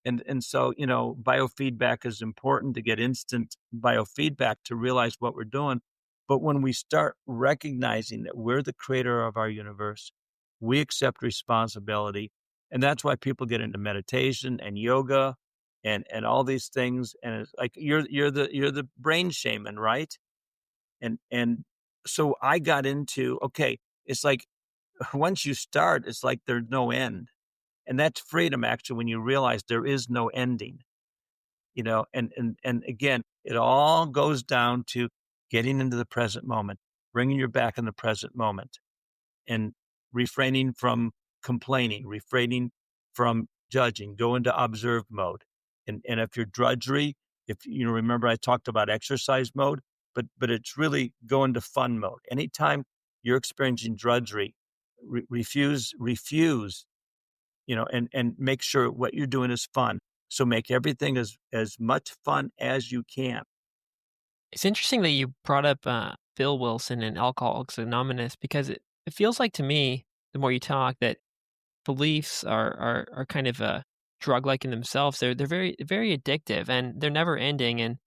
And so, biofeedback is important to get instant biofeedback to realize what we're doing. But when we start recognizing that we're the creator of our universe, we accept responsibility. And that's why people get into meditation and yoga and all these things. And it's like you're the brain shaman, right? And so I got into, okay, it's like once you start, it's like there's no end. And that's freedom, actually, when you realize there is no ending, and again, it all goes down to getting into the present moment, bringing you back in the present moment and refraining from complaining, refraining from judging, go into observe mode. And if you're drudgery, if remember I talked about exercise mode, but it's really go into fun mode. Anytime you're experiencing drudgery, refuse, and make sure what you're doing is fun. So make everything as much fun as you can. It's interesting that you brought up, Phil Wilson and Alcoholics Anonymous because it feels like to me, the more you talk, that beliefs are kind of, drug-like in themselves. They're very very addictive, and they're never ending, and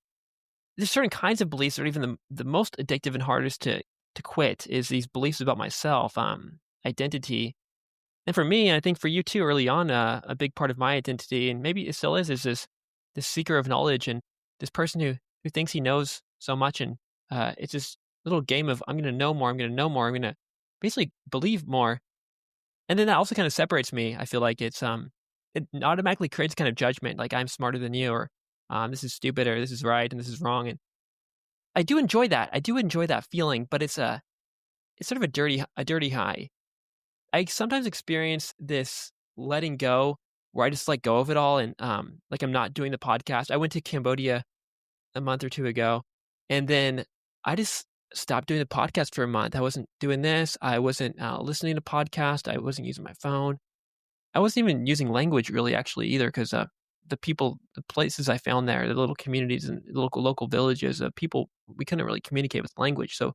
there's certain kinds of beliefs that are even the most addictive and hardest to quit is these beliefs about myself, identity. And for me, and I think for you too, early on, a big part of my identity, and maybe it still is this seeker of knowledge and this person who thinks he knows so much, and it's this little game of I'm going to know more, I'm going to know more, I'm going to basically believe more. And then that also kind of separates me. I feel like it automatically creates kind of judgment, like I'm smarter than you, or this is stupid, or this is right, and this is wrong. And I do enjoy that. I do enjoy that feeling, but it's sort of a dirty high. I sometimes experience this letting go where I just let go of it all, and like I'm not doing the podcast. I went to Cambodia a month or 2 ago, and then I just stopped doing the podcast for a month. I wasn't doing this. I wasn't listening to podcast. I wasn't using my phone. I wasn't even using language really actually either, because the places I found there, the little communities and local villages, people, we couldn't really communicate with language. So I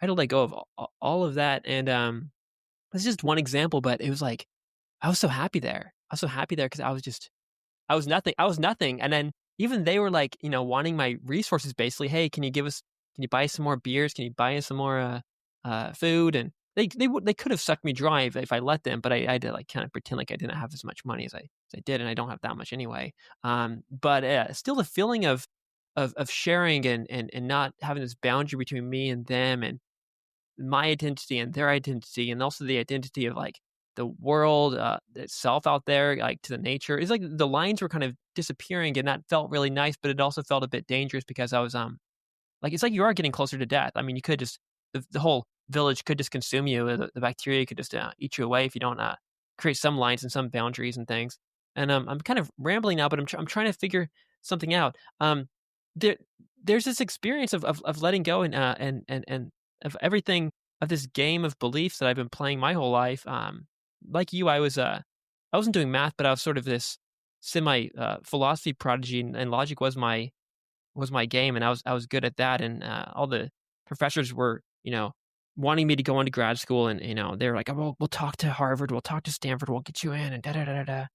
had to let go of all of that. And it's just one example, but it was like, I was so happy there. I was so happy there because I was nothing. I was nothing. And then even they were like, wanting my resources basically. Hey, can you buy some more beers? Can you buy us some more food? And they could have sucked me dry if I let them, but I had to like kind of pretend like I didn't have as much money as I did, and I don't have that much anyway. But still the feeling of sharing and not having this boundary between me and them, and my identity and their identity, and also the identity of like the world itself out there, like to the nature. It's like the lines were kind of disappearing, and that felt really nice, but it also felt a bit dangerous because I was like, it's like you are getting closer to death. I mean, you could just the whole village could just consume you. The bacteria could just eat you away if you don't create some lines and some boundaries and things. And I'm kind of rambling now, but I'm trying to figure something out. There there's this experience of letting go and of everything, of this game of beliefs that I've been playing my whole life. Like you, I wasn't doing math, but I was sort of this semi philosophy prodigy, and logic was my game, and I was good at that. And all the professors were, wanting me to go into grad school, and they were like, "Oh, we'll talk to Harvard, we'll talk to Stanford, we'll get you in," and da da da da da.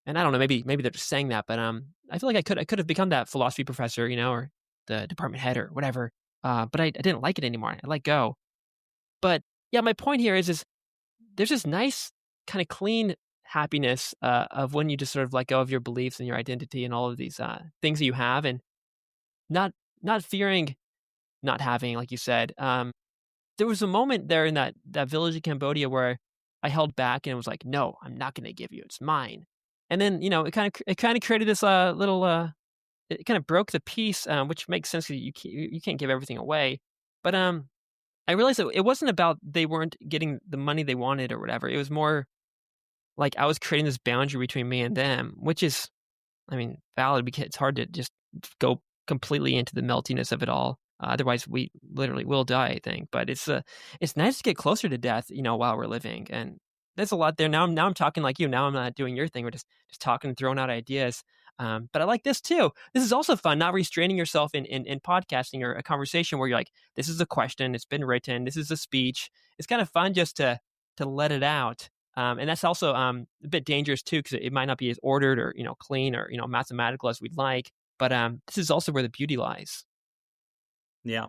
And I don't know, maybe they're just saying that, but I feel like I could have become that philosophy professor, or the department head or whatever. But I didn't like it anymore. I let go. But yeah, my point here is there's this nice kind of clean happiness of when you just sort of let go of your beliefs and your identity and all of these things that you have, and not not fearing not having, like you said. There was a moment there in that village in Cambodia where I held back and was like, "No, I'm not gonna give you. It's mine." And then, it kinda created this, little, it kinda broke the peace, which makes sense 'cause you can't give everything away. But, I realized that it wasn't about they weren't getting the money they wanted or whatever. It was more like I was creating this boundary between me and them, which is, I mean, valid, because it's hard to just go completely into the meltiness of it all. Otherwise, we literally will die, I think. But it's nice to get closer to death, while we're living. And there's a lot there. Now I'm talking like you. Now I'm not doing your thing. We're just talking, throwing out ideas. But I like this too. This is also fun. Not restraining yourself in podcasting or a conversation where you're like, this is a question. It's been written. This is a speech. It's kind of fun just to let it out. And that's also a bit dangerous too, because it might not be as ordered or clean or mathematical as we'd like. But this is also where the beauty lies. Yeah.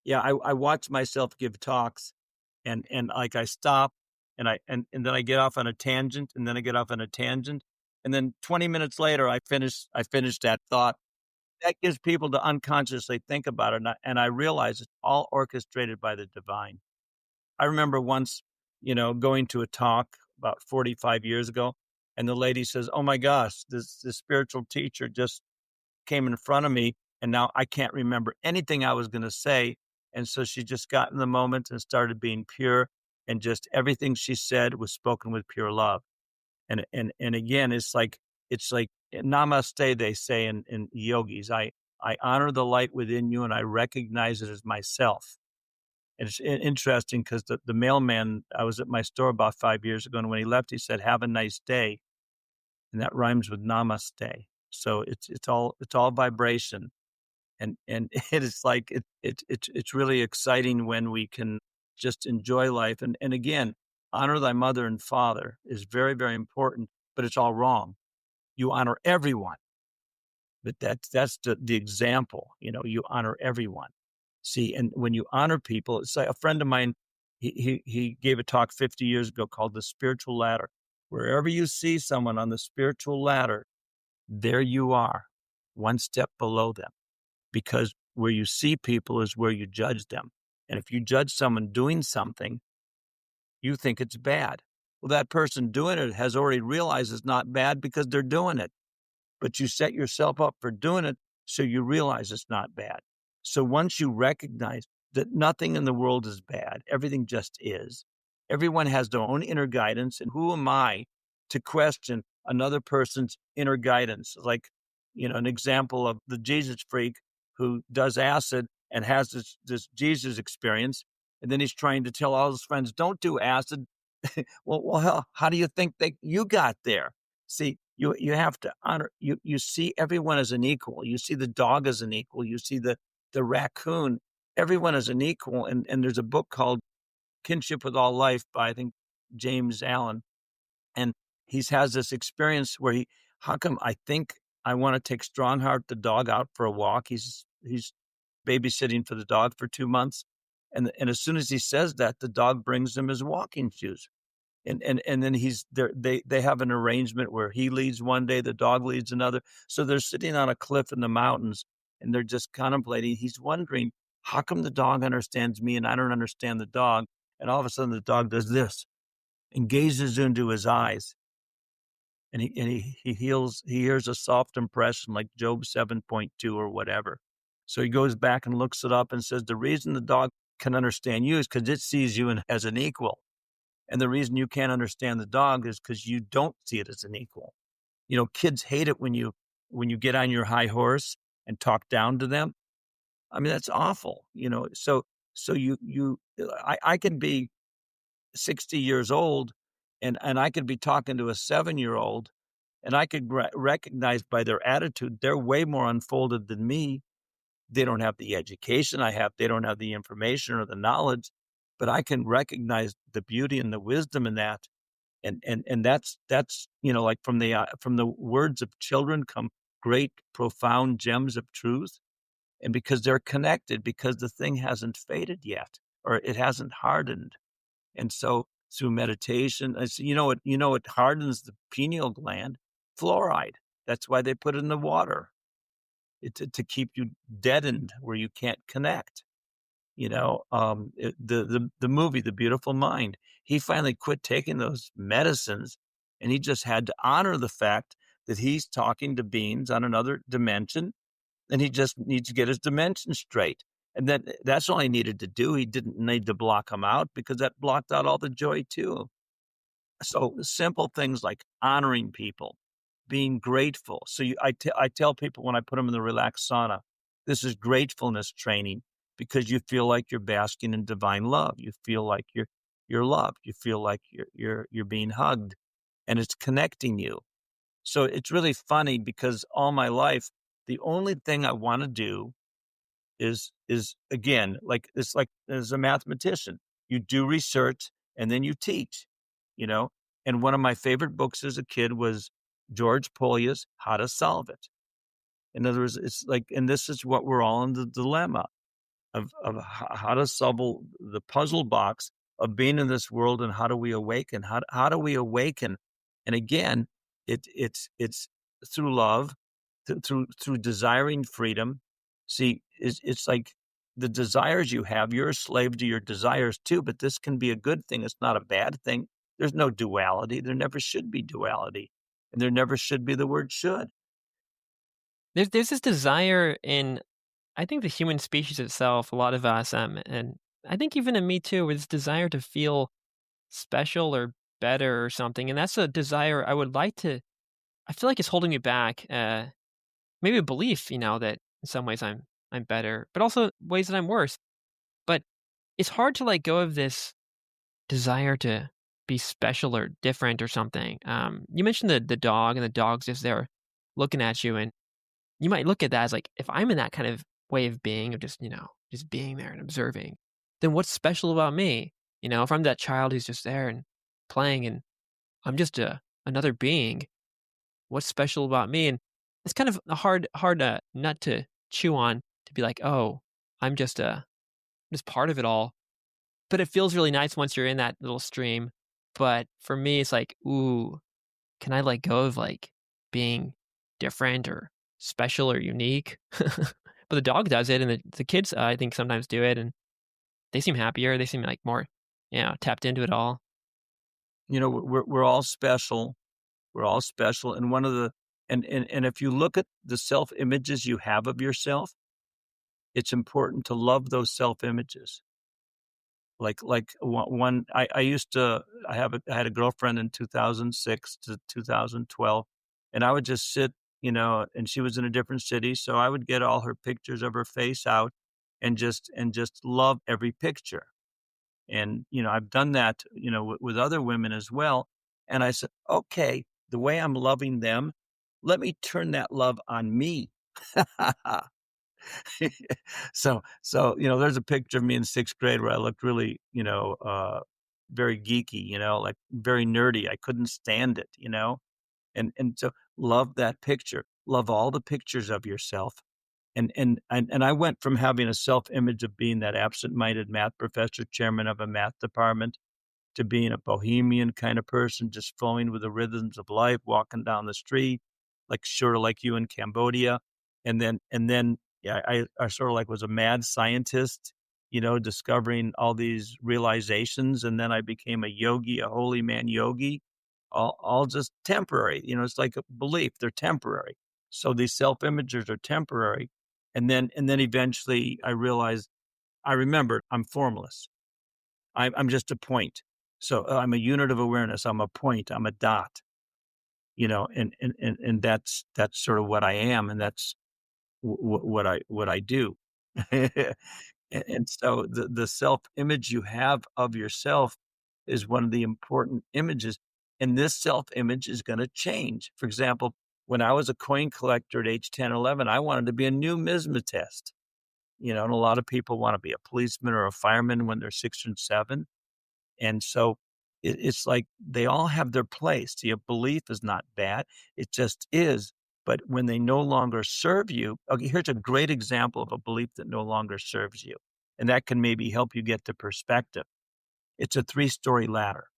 Yeah, I watch myself give talks, and like I stop, and then I get off on a tangent, and then I get off on a tangent, and then 20 minutes later I finish that thought. That gives people to unconsciously think about it, and I realize it's all orchestrated by the divine. I remember once, going to a talk about 45 years ago, and the lady says, "Oh my gosh, this spiritual teacher just came in front of me, and now I can't remember anything I was gonna say." And so she just got in the moment and started being pure, and just everything she said was spoken with pure love. And again, it's like namaste, they say in yogis. I honor the light within you, and I recognize it as myself. And it's interesting because the mailman, I was at my store about 5 years ago, and when he left, he said, "Have a nice day," and that rhymes with namaste. So it's all vibration, and it is like it's really exciting when we can just enjoy life. And again, honor thy mother and father is very, very important, but it's all wrong. You honor everyone, but that's the example. You honor everyone. See, and when you honor people, it's like a friend of mine. He gave a talk 50 years ago called the spiritual ladder. Wherever you see someone on the spiritual ladder, there you are, one step below them, because where you see people is where you judge them. And if you judge someone doing something, You think it's bad. Well, that person doing it has already realized it's not bad because they're doing it, but you set yourself up for doing it so you realize it's not bad. So once you recognize that nothing in the world is bad, everything just is. Everyone has their own inner guidance, and who am I to question another person's inner guidance? Like, an example of the Jesus freak who does acid and has this Jesus experience, and then he's trying to tell all his friends, "Don't do acid." Well, how do you think that you got there? See, you have to honor you see everyone as an equal. You see the dog as an equal. You see the raccoon, everyone as an equal. And there's a book called Kinship with All Life by, I think, James Allen. And he has this experience where how come I think I want to take Strongheart the dog out for a walk? He's babysitting for the dog for 2 months. And as soon as he says that, the dog brings him his walking shoes. And then he's there. They have an arrangement where he leads one day, the dog leads another. So they're sitting on a cliff in the mountains, and they're just contemplating. He's wondering, how come the dog understands me and I don't understand the dog? And all of a sudden, the dog does this and gazes into his eyes, and he hears a soft impression like Job 7.2 or whatever. So he goes back and looks it up and says the reason the dog can understand you is because it sees you as an equal. And the reason you can't understand the dog is because you don't see it as an equal. Kids hate it when you get on your high horse and talk down to them. I mean, that's awful. So I can be 60 years old and I could be talking to a 7-year-old and I could recognize by their attitude, they're way more unfolded than me. They don't have the education I have. They don't have the information or the knowledge, but I can recognize the beauty and the wisdom in that. And that's, like from the words of children come great, profound gems of truth. And because they're connected, because the thing hasn't faded yet, or it hasn't hardened. And so through meditation, what hardens the pineal gland? Fluoride. That's why they put it in the water. To keep you deadened where you can't connect. The movie, The Beautiful Mind, he finally quit taking those medicines and he just had to honor the fact that he's talking to beings on another dimension and he just needs to get his dimension straight. And that's all he needed to do. He didn't need to block them out because that blocked out all the joy too. So simple things like honoring people, being grateful. So I tell people when I put them in the relaxed sauna, this is gratefulness training because you feel like you're basking in divine love. You feel like you're loved. You feel like you're being hugged, and it's connecting you. So it's really funny because all my life, the only thing I want to do is again, it's like as a mathematician, you do research and then you teach, you know. And one of my favorite books as a kid was George Polya's How to Solve It. In other words, it's like, and this is what we're all in the dilemma of how to solve the puzzle box of being in this world and how do we awaken? How do we awaken? And again, it's through love, through desiring freedom. See, it's like the desires you have, you're a slave to your desires too, but this can be a good thing. It's not a bad thing. There's no duality. There never should be duality. And there never should be the word should. There's this desire in, I think, the human species itself, a lot of us, and I think even in me too, with this desire to feel special or better or something, and that's a desire I would like to. I feel like it's holding me back. Maybe a belief, that in some ways I'm better, but also ways that I'm worse. But it's hard to let go of this desire to be special or different or something. You mentioned the dog, and the dog's just there looking at you, and you might look at that as like, if I'm in that kind of way of being, of just being there and observing, then what's special about me? If I'm that child who's just there and playing, and I'm just another being, what's special about me? And it's kind of a hard nut to chew on, to be like, oh, I'm just part of it all. But it feels really nice once you're in that little stream. But for me, it's like, ooh, can I let go of like being different or special or unique? But the dog does it, and the kids, I think, sometimes do it, and they seem happier. They seem like more, tapped into it all. we're all special. We're all special, and one of the and if you look at the self-images you have of yourself, it's important to love those self-images. Like one I used to I had a girlfriend in 2006 to 2012, and I would just sit, and she was in a different city, so I would get all her pictures of her face out and just love every picture. And, I've done that, with other women as well. And I said, okay, the way I'm loving them, let me turn that love on me. So, there's a picture of me in sixth grade where I looked really, very geeky, like very nerdy. I couldn't stand it, and so love that picture. Love all the pictures of yourself. And I went from having a self-image of being that absent-minded math professor, chairman of a math department, to being a bohemian kind of person, just flowing with the rhythms of life, walking down the street, like sort of like you in Cambodia. And then yeah, I sort of like was a mad scientist, discovering all these realizations. And then I became a yogi, a holy man yogi, all just temporary. It's like a belief, they're temporary. So these self-images are temporary. And then eventually I realized I remembered I'm formless. I'm just a point. So, I'm a unit of awareness, I'm a point, I'm a dot, and that's sort of what I am, and that's what I do. And so the self-image you have of yourself is one of the important images, and this self-image is gonna change. For example, when I was a coin collector at age 10, 11, I wanted to be a numismatist, and a lot of people wanna be a policeman or a fireman when they're 6 and 7. And so it's like they all have their place. See, a belief is not bad. It just is. But when they no longer serve you, okay, here's a great example of a belief that no longer serves you. And that can maybe help you get the perspective. It's a three-story ladder.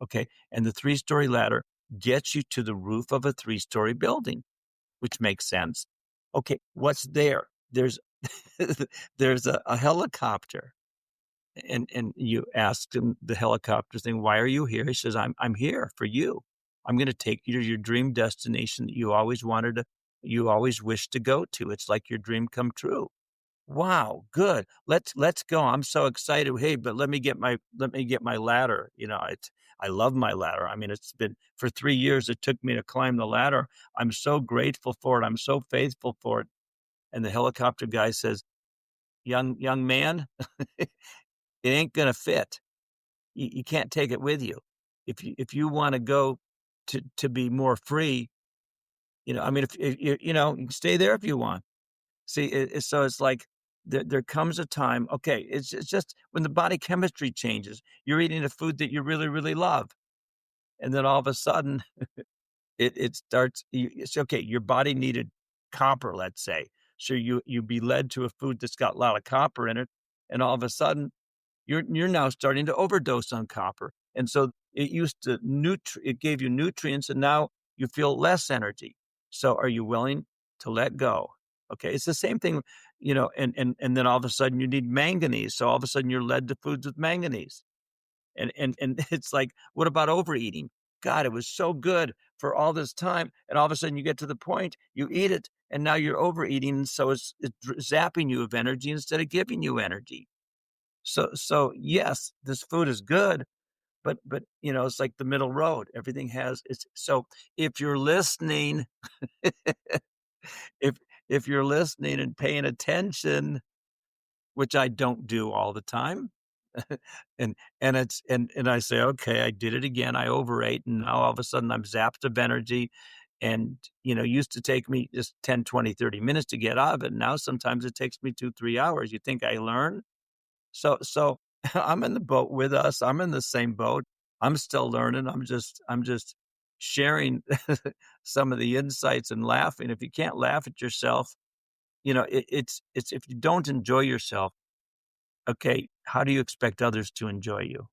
Okay. And the three-story ladder gets you to the roof of a three-story building, which makes sense. Okay. What's there? There's a helicopter, and you asked him, the helicopter thing, "Why are you here?" He says, "I'm here for you. I'm gonna take you to your dream destination that you always wished to go to. It's like your dream come true." Wow, good. Let's go. I'm so excited. Hey, but let me get my ladder. I love my ladder. I mean, it's been for 3 years it took me to climb the ladder. I'm so grateful for it. I'm so faithful for it. And the helicopter guy says, young man, it ain't gonna fit. You can't take it with you. If you wanna go to be more free, I mean, if you can stay there if you want. See, so it's like there comes a time, okay, it's just when the body chemistry changes, you're eating a food that you really, really love, and then all of a sudden, it starts it's okay, your body needed copper, let's say, so you be led to a food that's got a lot of copper in it, and all of a sudden you're now starting to overdose on copper, and so it gave you nutrients, and now you feel less energy. So are you willing to let go? Okay, it's the same thing, and then all of a sudden you need manganese, so all of a sudden you're led to foods with manganese. And it's like, what about overeating? God, it was so good for all this time, and all of a sudden you get to the point, you eat it, and now you're overeating, and so it's zapping you of energy instead of giving you energy. So yes, this food is good, but it's like the middle road. Everything has it's so if you're listening, if if you're listening and paying attention, which I don't do all the time, and I say, okay, I did it again. I overate, and now all of a sudden I'm zapped of energy. And used to take me just 10, 20, 30 minutes to get out of it. Now sometimes it takes me 2, 3 hours. You think I learn? So I'm in the boat with us. I'm in the same boat. I'm still learning. I'm just sharing some of the insights and laughing. If you can't laugh at yourself, it's if you don't enjoy yourself, okay, how do you expect others to enjoy you?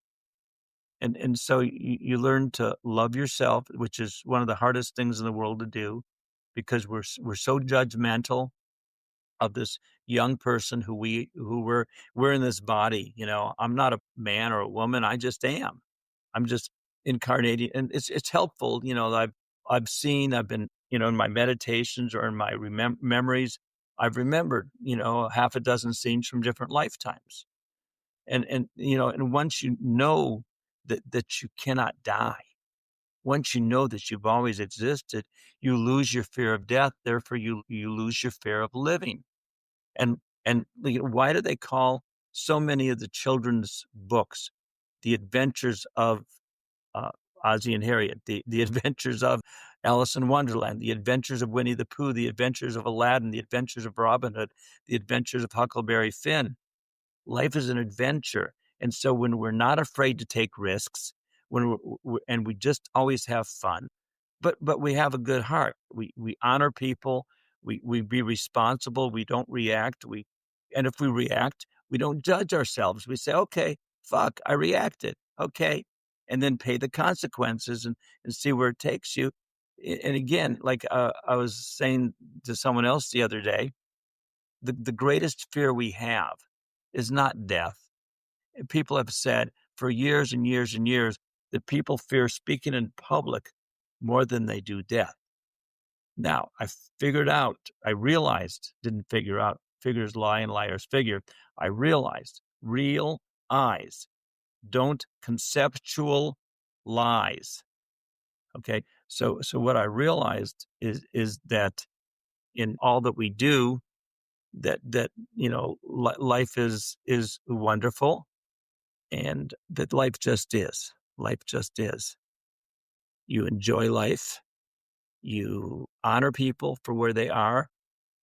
And so you learn to love yourself, which is one of the hardest things in the world to do because we're so judgmental of this young person who we're in this body. I'm not a man or a woman. I just am. I'm just incarnating, and it's helpful, I've seen, I've been, in my meditations or in my memories, I've remembered, half a dozen scenes from different lifetimes. And once you know that you cannot die, once you know that you've always existed, you lose your fear of death, therefore you lose your fear of living. And why do they call so many of the children's books The Adventures of uh, Ozzie and Harriet, the Adventures of Alice in Wonderland, The Adventures of Winnie the Pooh, The Adventures of Aladdin, The Adventures of Robin Hood, The Adventures of Huckleberry Finn? Life is an adventure, and so when we're not afraid to take risks, when and we just always have fun, but we have a good heart. We honor people. We be responsible. We don't react. And if we react, we don't judge ourselves. We say, okay, fuck, I reacted. Okay, and then pay the consequences and see where it takes you. And again, like I was saying to someone else the other day, the greatest fear we have is not death. People have said for years and years and years that people fear speaking in public more than they do death. Now, I realized, didn't figure out, figures lie and liars figure. I realized real eyes don't conceptual lies. Okay. So what I realized is that in all that we do, that life is wonderful, and that life just is. Life just is. You enjoy life. You honor people for where they are.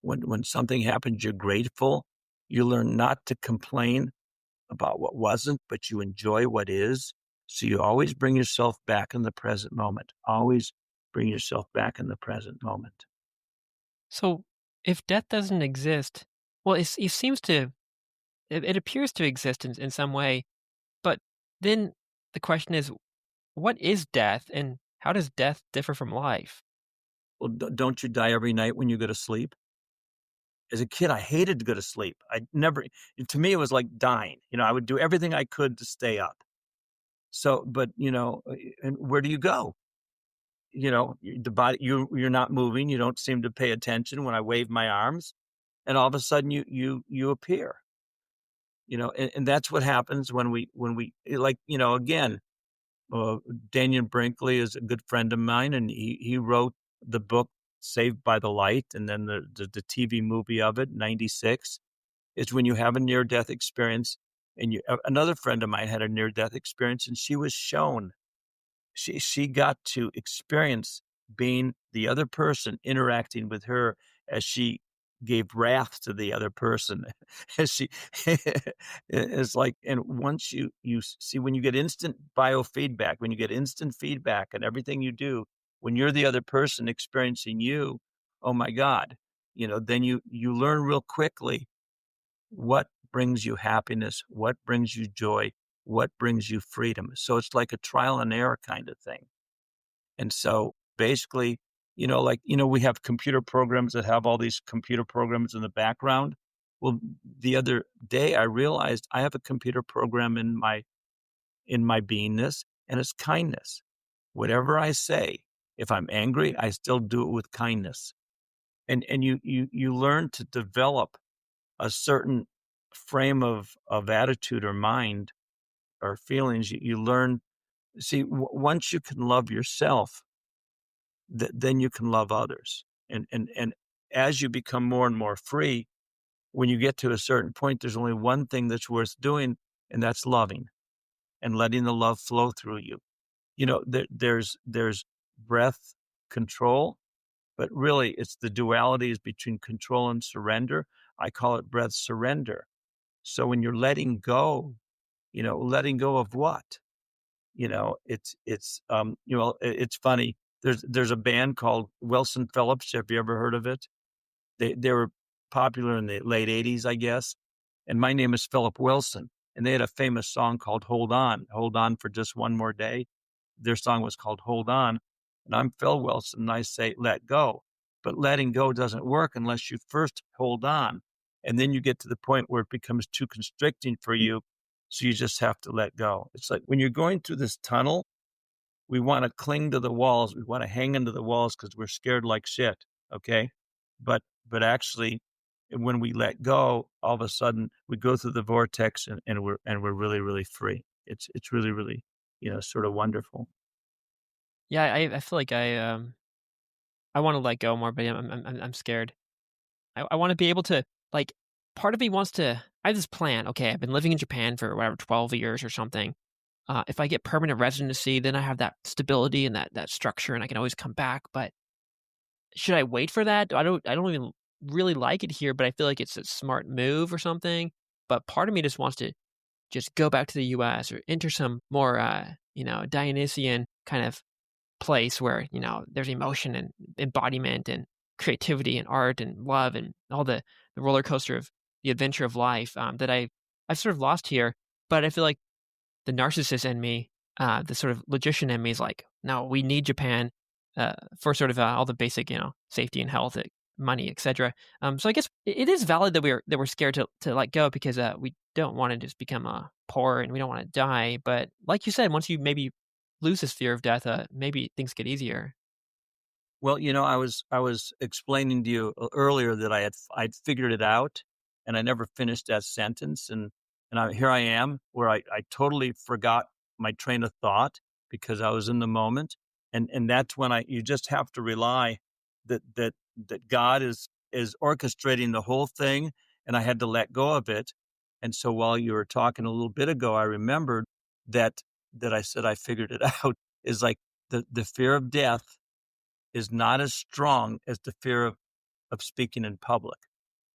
When something happens, you're grateful. You learn not to complain about what wasn't, but you enjoy what is. So you always bring yourself back in the present moment. Always bring yourself back in the present moment. So, if death doesn't exist, well, it seems to it appears to exist in some way, but then the question is, what is death, and how does death differ from life? Well, don't you die every night when you go to sleep? As a kid, I hated to go to sleep. I never, to me, it was like dying. I would do everything I could to stay up. So, but, and where do you go? The body, you're not moving. You don't seem to pay attention when I wave my arms, and all of a sudden you appear. And that's what happens when we like, again, uh, Daniel Brinkley is a good friend of mine, and he wrote the book Saved by the Light, and then the TV movie of it, 96. Is when you have a near death experience, and another friend of mine had a near death experience, and she was shown she got to experience being the other person interacting with her as she gave wrath to the other person. As she it's like, and once you see, when you get instant biofeedback, when you get instant feedback and everything you do, when you're the other person experiencing you, oh my God, then you learn real quickly what brings you happiness, what brings you joy, what brings you freedom. So it's like a trial and error kind of thing. And so basically, we have computer programs that have all these computer programs in the background. Well, the other day I realized I have a computer program in my beingness, and it's kindness. Whatever I say, if I'm angry, I still do it with kindness. And you learn to develop a certain frame of attitude or mind or feelings. You learn, see, once you can love yourself, then you can love others. And as you become more and more free, when you get to a certain point, there's only one thing that's worth doing, and that's loving and letting the love flow through you. There's breath control, but really it's the dualities between control and surrender. I call it breath surrender. So when you're letting go of what? It's funny. There's a band called Wilson Phillips. Have you ever heard of it? They were popular in the late '80s, I guess. And my name is Philip Wilson, and they had a famous song called Hold On for Just One More Day." Their song was called "Hold On," and I'm Phil Wilson, and I say, "Let go." But letting go doesn't work unless you first hold on, and then you get to the point where it becomes too constricting for you, so you just have to let go. It's like when you're going through this tunnel, we wanna cling to the walls, we wanna hang into the walls because 'cause we're scared like shit, okay? But actually, when we let go, all of a sudden, we go through the vortex and we're really, really free. It's really, really, sort of wonderful. Yeah, I feel like I wanna let go more, but I'm scared. I wanna be able to like, part of me wants to I have this plan, okay, I've been living in Japan for whatever, 12 years or something. If I get permanent residency, then I have that stability and that structure, and I can always come back, but should I wait for that? I don't even really like it here, but I feel like it's a smart move or something, but part of me just wants to just go back to the US or enter some more, Dionysian kind of place where, there's emotion and embodiment and creativity and art and love and all the roller coaster of the adventure of life, that I've sort of lost here, but I feel like the narcissist in me, the sort of logician in me is like, "No, we need Japan, for sort of, all the basic, safety and health, money, etcetera." So I guess it is valid that we're scared to let go because, we don't wanna just become, poor and we don't wanna die, but like you said, once you maybe lose this fear of death, maybe things get easier. Well, I was explaining to you earlier that I'd figured it out, and I never finished that sentence, and here I am where I totally forgot my train of thought because I was in the moment, and that's when I you just have to rely that God is orchestrating the whole thing, and I had to let go of it, and so while you were talking a little bit ago, I remembered that I said I figured it out is like the fear of death is not as strong as the fear of speaking in public.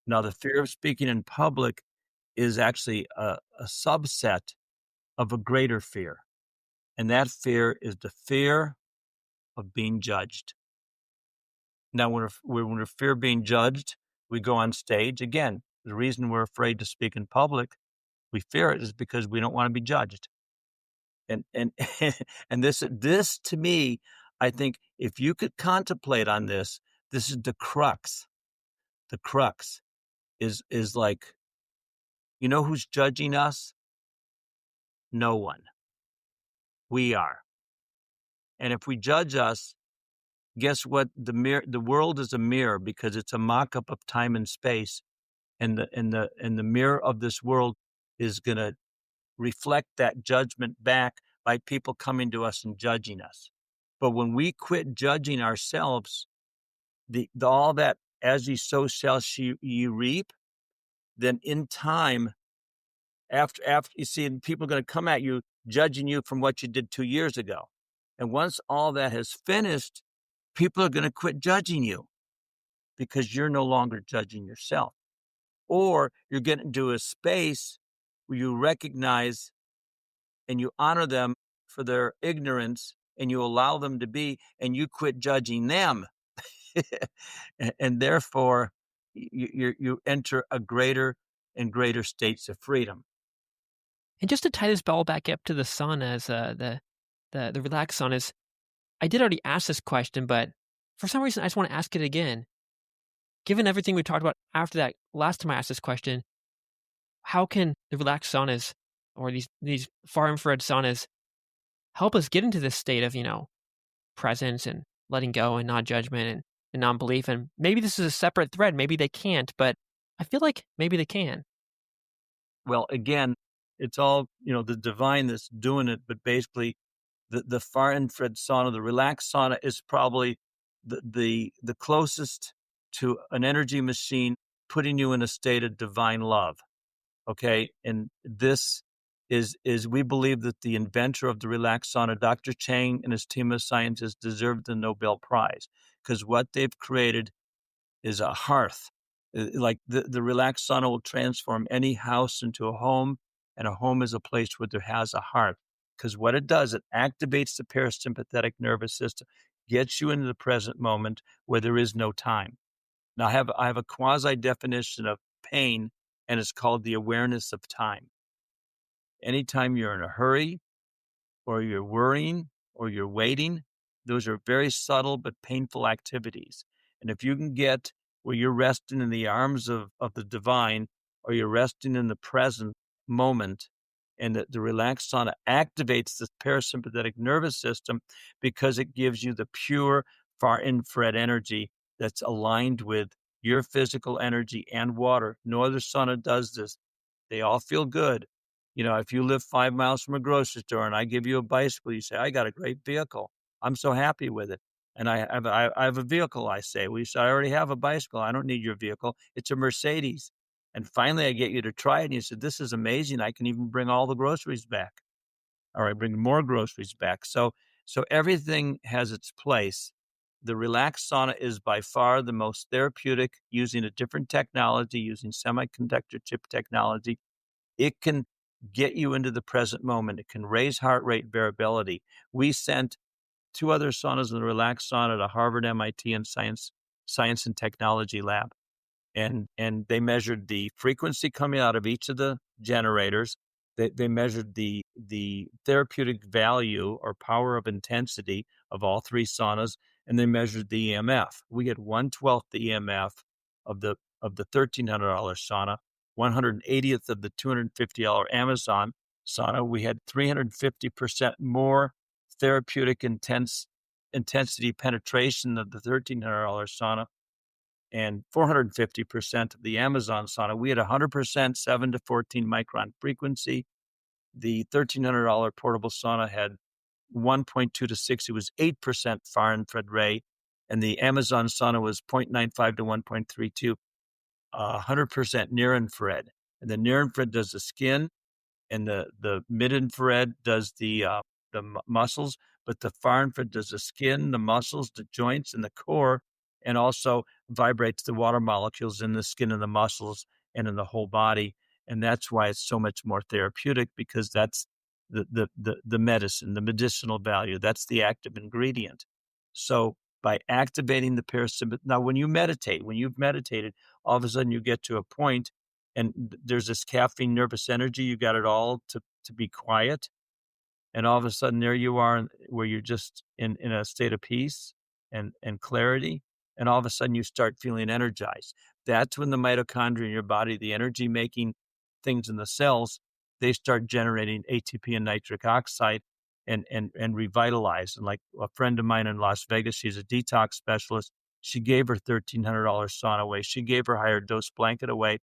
Now, the fear of speaking in public is actually a subset of a greater fear, and that fear is the fear of being judged. Now, when we fear being judged, we go on stage. Again, the reason we're afraid to speak in public, we fear it is because we don't want to be judged. And and this to me, I think if you could contemplate on this, this is the crux. The crux is like, who's judging us? No one. We are. And if we judge us, guess what? The world is a mirror because it's a mock-up of time and space. And the mirror of this world is gonna reflect that judgment back by people coming to us and judging us. But when we quit judging ourselves, the all that as ye sow shall ye reap, then in time after you see, and people are gonna come at you, judging you from what you did 2 years ago. And once all that has finished, people are gonna quit judging you because you're no longer judging yourself. Or you're getting into a space where you recognize and you honor them for their ignorance and you allow them to be, and you quit judging them. And therefore, you enter a greater and greater states of freedom. And just to tie this ball back up to the saunas, the relaxed saunas, I did already ask this question, but for some reason, I just wanna ask it again. Given everything we talked about after that last time I asked this question, how can the relaxed saunas or these far infrared saunas help us get into this state of, presence and letting go and non-judgment and non-belief? And maybe this is a separate thread. Maybe they can't, but I feel like maybe they can. Well, again, it's all, the divine that's doing it, but basically the far infrared sauna, the relaxed sauna is probably the closest to an energy machine putting you in a state of divine love. Okay. And this is we believe that the inventor of the relaxed sauna, Dr. Chang and his team of scientists deserve the Nobel Prize because what they've created is a hearth. Like the relaxed sauna will transform any house into a home, and a home is a place where there has a hearth. Because what it does, it activates the parasympathetic nervous system, gets you into the present moment where there is no time. Now, I have a quasi definition of pain, and it's called the awareness of time. Anytime you're in a hurry, or you're worrying, or you're waiting, those are very subtle but painful activities. And if you can get where you're resting in the arms of the divine, or you're resting in the present moment, And the relaxed sauna activates the parasympathetic nervous system because it gives you the pure far infrared energy that's aligned with your physical energy and water. No other sauna does this. They all feel good. If you live 5 miles from a grocery store and I give you a bicycle, you say, I got a great vehicle. I'm so happy with it. And I have a vehicle, I say. Well, you say, I already have a bicycle. I don't need your vehicle. It's a Mercedes. And finally, I get you to try it. And you said, this is amazing. I can even bring all the groceries back, or I bring more groceries back. So everything has its place. The relaxed sauna is by far the most therapeutic, using a different technology, using semiconductor chip technology. It can get you into the present moment. It can raise heart rate variability. We sent two other saunas in the relaxed sauna to Harvard, MIT, and Science and Technology Lab. And they measured the frequency coming out of each of the generators. They measured the therapeutic value or power of intensity of all three saunas, and they measured the EMF. We get 1/12 the EMF of the $1,300 sauna, 180th of the $250 Amazon sauna. We had 350% more therapeutic intensity penetration of the $1,300 sauna, and 450% of the Amazon sauna. We had 100% 7 to 14 micron frequency. The $1,300 portable sauna had 1.2 to 6. It was 8% far infrared ray. And the Amazon sauna was 0.95 to 1.32, 100% near infrared. And the near infrared does the skin, and the mid infrared does the muscles, but the far infrared does the skin, the muscles, the joints, and the core, and also vibrates the water molecules in the skin and the muscles and in the whole body. And that's why it's so much more therapeutic, because that's the medicine, the medicinal value. That's the active ingredient. So by activating the parasympathetic, now when you've meditated, all of a sudden you get to a point, and there's this caffeine nervous energy. You got it all to be quiet. And all of a sudden there you are, where you're just in a state of peace and clarity. And all of a sudden you start feeling energized. That's when the mitochondria in your body, the energy making things in the cells, they start generating ATP and nitric oxide and revitalize. And like a friend of mine in Las Vegas, she's a detox specialist. She gave her $1,300 sauna away. She gave her higher dose blanket away.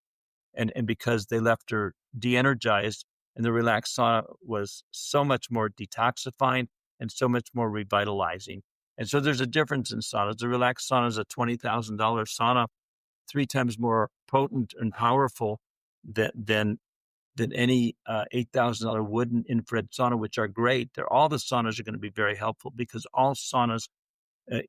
And because they left her de-energized, and the relaxed sauna was so much more detoxifying and so much more revitalizing. And so there's a difference in saunas. The relaxed sauna is a $20,000 sauna, 3 times more potent and powerful than any $8,000 wooden infrared sauna, which are great. All the saunas are going to be very helpful, because all saunas,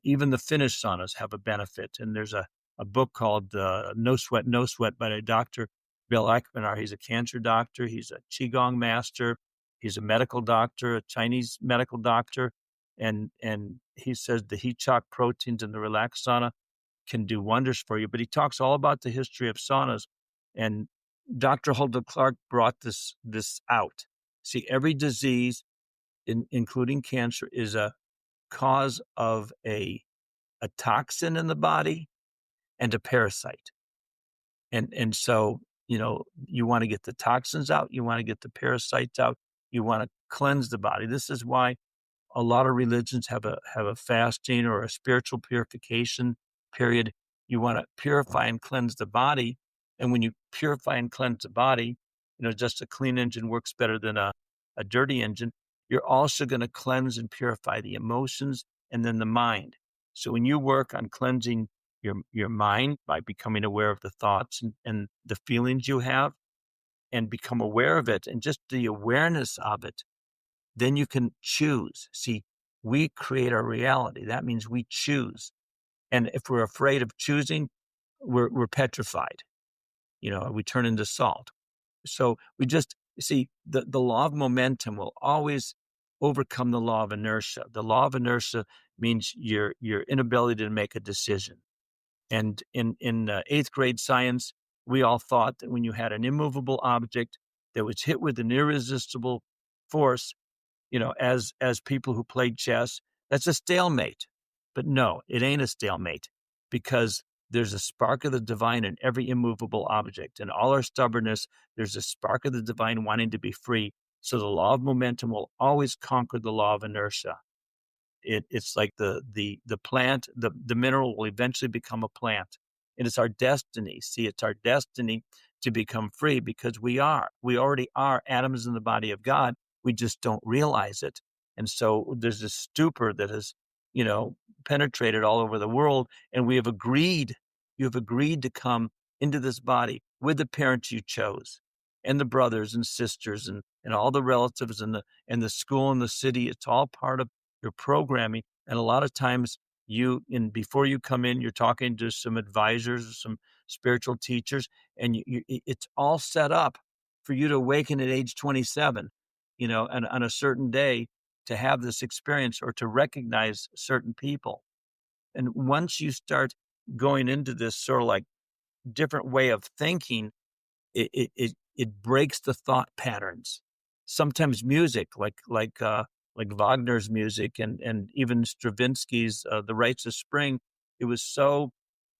even the Finnish saunas, have a benefit. And there's a book called No Sweat, No Sweat by Dr. Bill Ekmanar. He's a cancer doctor. He's a Qigong master. He's a medical doctor, a Chinese medical doctor. And he says the heat shock proteins in the relaxed sauna can do wonders for you. But he talks all about the history of saunas. And Dr. Hulda Clark brought this out. See, every disease, including cancer, is a cause of a toxin in the body and a parasite. And so, you want to get the toxins out, you want to get the parasites out, you want to cleanse the body. This is why a lot of religions have a fasting or a spiritual purification period. You want to purify and cleanse the body. And when you purify and cleanse the body, just a clean engine works better than a dirty engine. You're also going to cleanse and purify the emotions and then the mind. So when you work on cleansing your mind by becoming aware of the thoughts and the feelings you have, and become aware of it, and just the awareness of it, then you can choose. See, we create our reality. That means we choose. And if we're afraid of choosing, we're petrified. We turn into salt. So we just see the law of momentum will always overcome the law of inertia. The law of inertia means your inability to make a decision. And in 8th grade science, we all thought that when you had an immovable object that was hit with an irresistible force, as people who played chess, that's a stalemate. But no, it ain't a stalemate, because there's a spark of the divine in every immovable object. And all our stubbornness, there's a spark of the divine wanting to be free. So the law of momentum will always conquer the law of inertia. It's like the plant, the mineral will eventually become a plant. And it's our destiny. See, it's our destiny to become free because we are. We already are atoms in the body of God. We just don't realize it. And so there's this stupor that has, you know, penetrated all over the world. And we have agreed, you have agreed to come into this body with the parents you chose and the brothers and sisters and all the relatives and the school and the city. It's all part of your programming. And a lot of times before you come in, you're talking to some advisors or some spiritual teachers, and it's all set up for you to awaken at age 27, you know, and on a certain day to have this experience or to recognize certain people. And once you start going into this sort of like different way of thinking, it breaks the thought patterns. Sometimes music, like Wagner's music and even Stravinsky's The Rites of Spring, it was so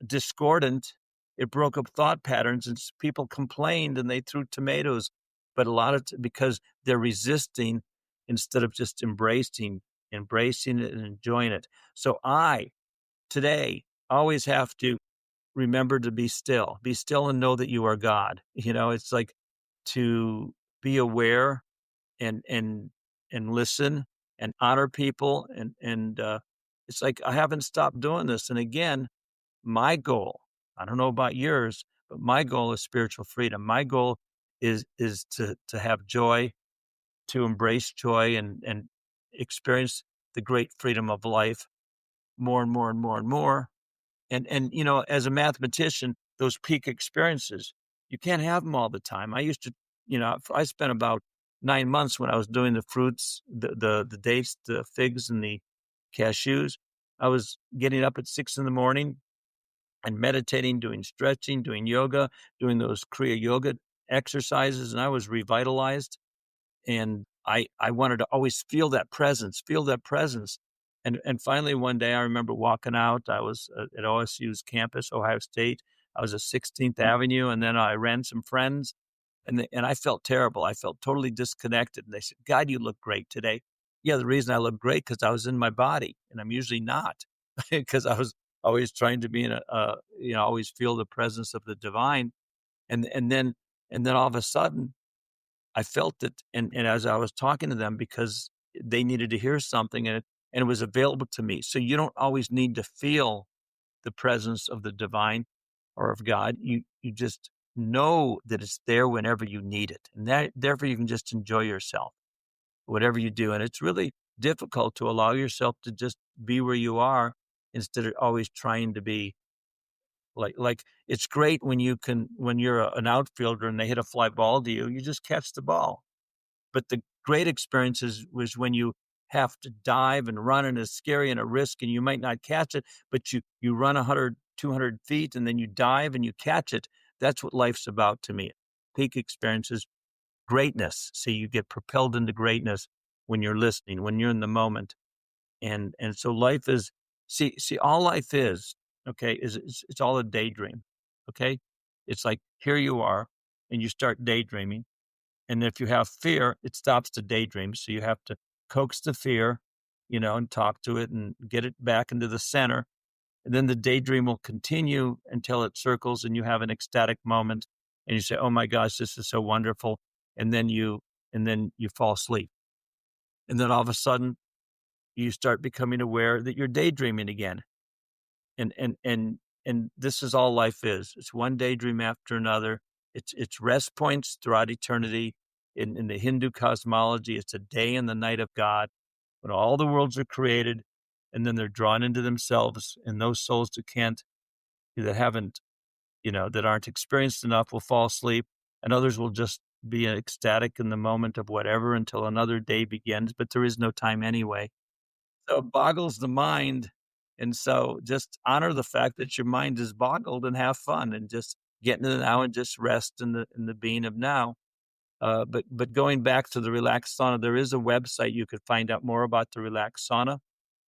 discordant, it broke up thought patterns, and people complained and they threw tomatoes. But a lot of because they're resisting instead of just embracing it and enjoying it. So I today always have to remember to be still and know that you are God. You know, it's like to be aware and and listen and honor people and it's like I haven't stopped doing this. And again, my goal, I don't know about yours, but my goal is spiritual freedom. My goal is to have joy, to embrace joy and experience the great freedom of life more and more and more and more. And you know, as a mathematician, those peak experiences, you can't have them all the time. I used to, you know, I spent about 9 months when I was doing the fruits, the dates, the figs, and the cashews. I was getting up at 6 in the morning and meditating, doing stretching, doing yoga, doing those Kriya yoga exercises, and I was revitalized. And I wanted to always feel that presence. And finally, one day, I remember walking out. I was at OSU's campus, Ohio State. I was at 16th Avenue, and then I ran some friends, and I felt terrible. I felt totally disconnected. And they said, "God, you look great today." Yeah, the reason I look great because I was in my body, and I'm usually not, because I was always trying to be in you know, always feel the presence of the divine. And and then and then all of a sudden, I felt it, and as I was talking to them because they needed to hear something, and it was available to me. So you don't always need to feel the presence of the divine or of God. You just know that it's there whenever you need it, and that therefore you can just enjoy yourself, whatever you do. And it's really difficult to allow yourself to just be where you are instead of always trying to be like it's great when when you're an outfielder and they hit a fly ball to you, you just catch the ball. But the great experiences was when you have to dive and run, and it's scary and a risk, and you might not catch it, but you run 100, 200 feet, and then you dive and you catch it. That's what life's about to me. Peak experiences, greatness. See, you get propelled into greatness when you're listening, when you're in the moment. And so life is all life is, okay, is it's all a daydream. Okay? It's like here you are and you start daydreaming, and if you have fear, it stops the daydream. So you have to coax the fear, you know, and talk to it and get it back into the center. And then the daydream will continue until it circles and you have an ecstatic moment and you say, "Oh my gosh, this is so wonderful." And then you fall asleep. And then all of a sudden you start becoming aware that you're daydreaming again. And this is all life is. It's one daydream after another. It's rest points throughout eternity. In the Hindu cosmology, it's a day and the night of God when all the worlds are created, and then they're drawn into themselves. And those souls that haven't, you know, that aren't experienced enough will fall asleep, and others will just be ecstatic in the moment of whatever until another day begins. But there is no time anyway. So it boggles the mind. And so just honor the fact that your mind is boggled and have fun and just get into the now and just rest in the being of now. But going back to the relaxed sauna, there is a website you could find out more about the relaxed sauna.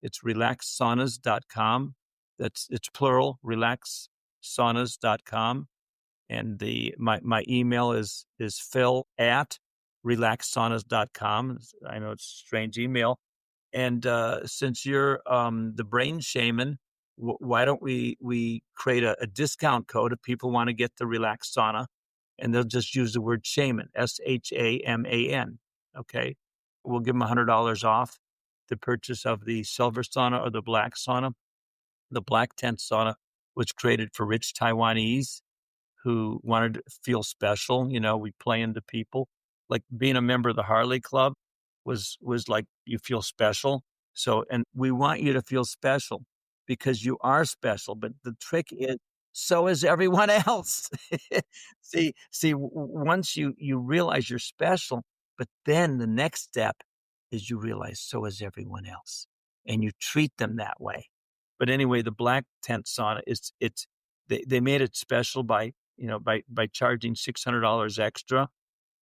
It's relaxedsaunas.com. It's plural, relaxsaunas.com. And my email is Phil at relaxsaunas.com. I know it's a strange email. And since you're the brain shaman, why don't we create a discount code if people want to get the relaxed sauna, and they'll just use the word shaman, SHAMAN. Okay, we'll give them $100 off the purchase of the silver sauna or the black sauna. The black tent sauna was created for rich Taiwanese who wanted to feel special. We play into people. Like being a member of the Harley Club was like you feel special. So, and we want you to feel special because you are special. But the trick is, so is everyone else. Once you realize you're special, but then the next step is you realize so is everyone else, and you treat them that way. But anyway, the black tent sauna they made it special by charging $600 extra.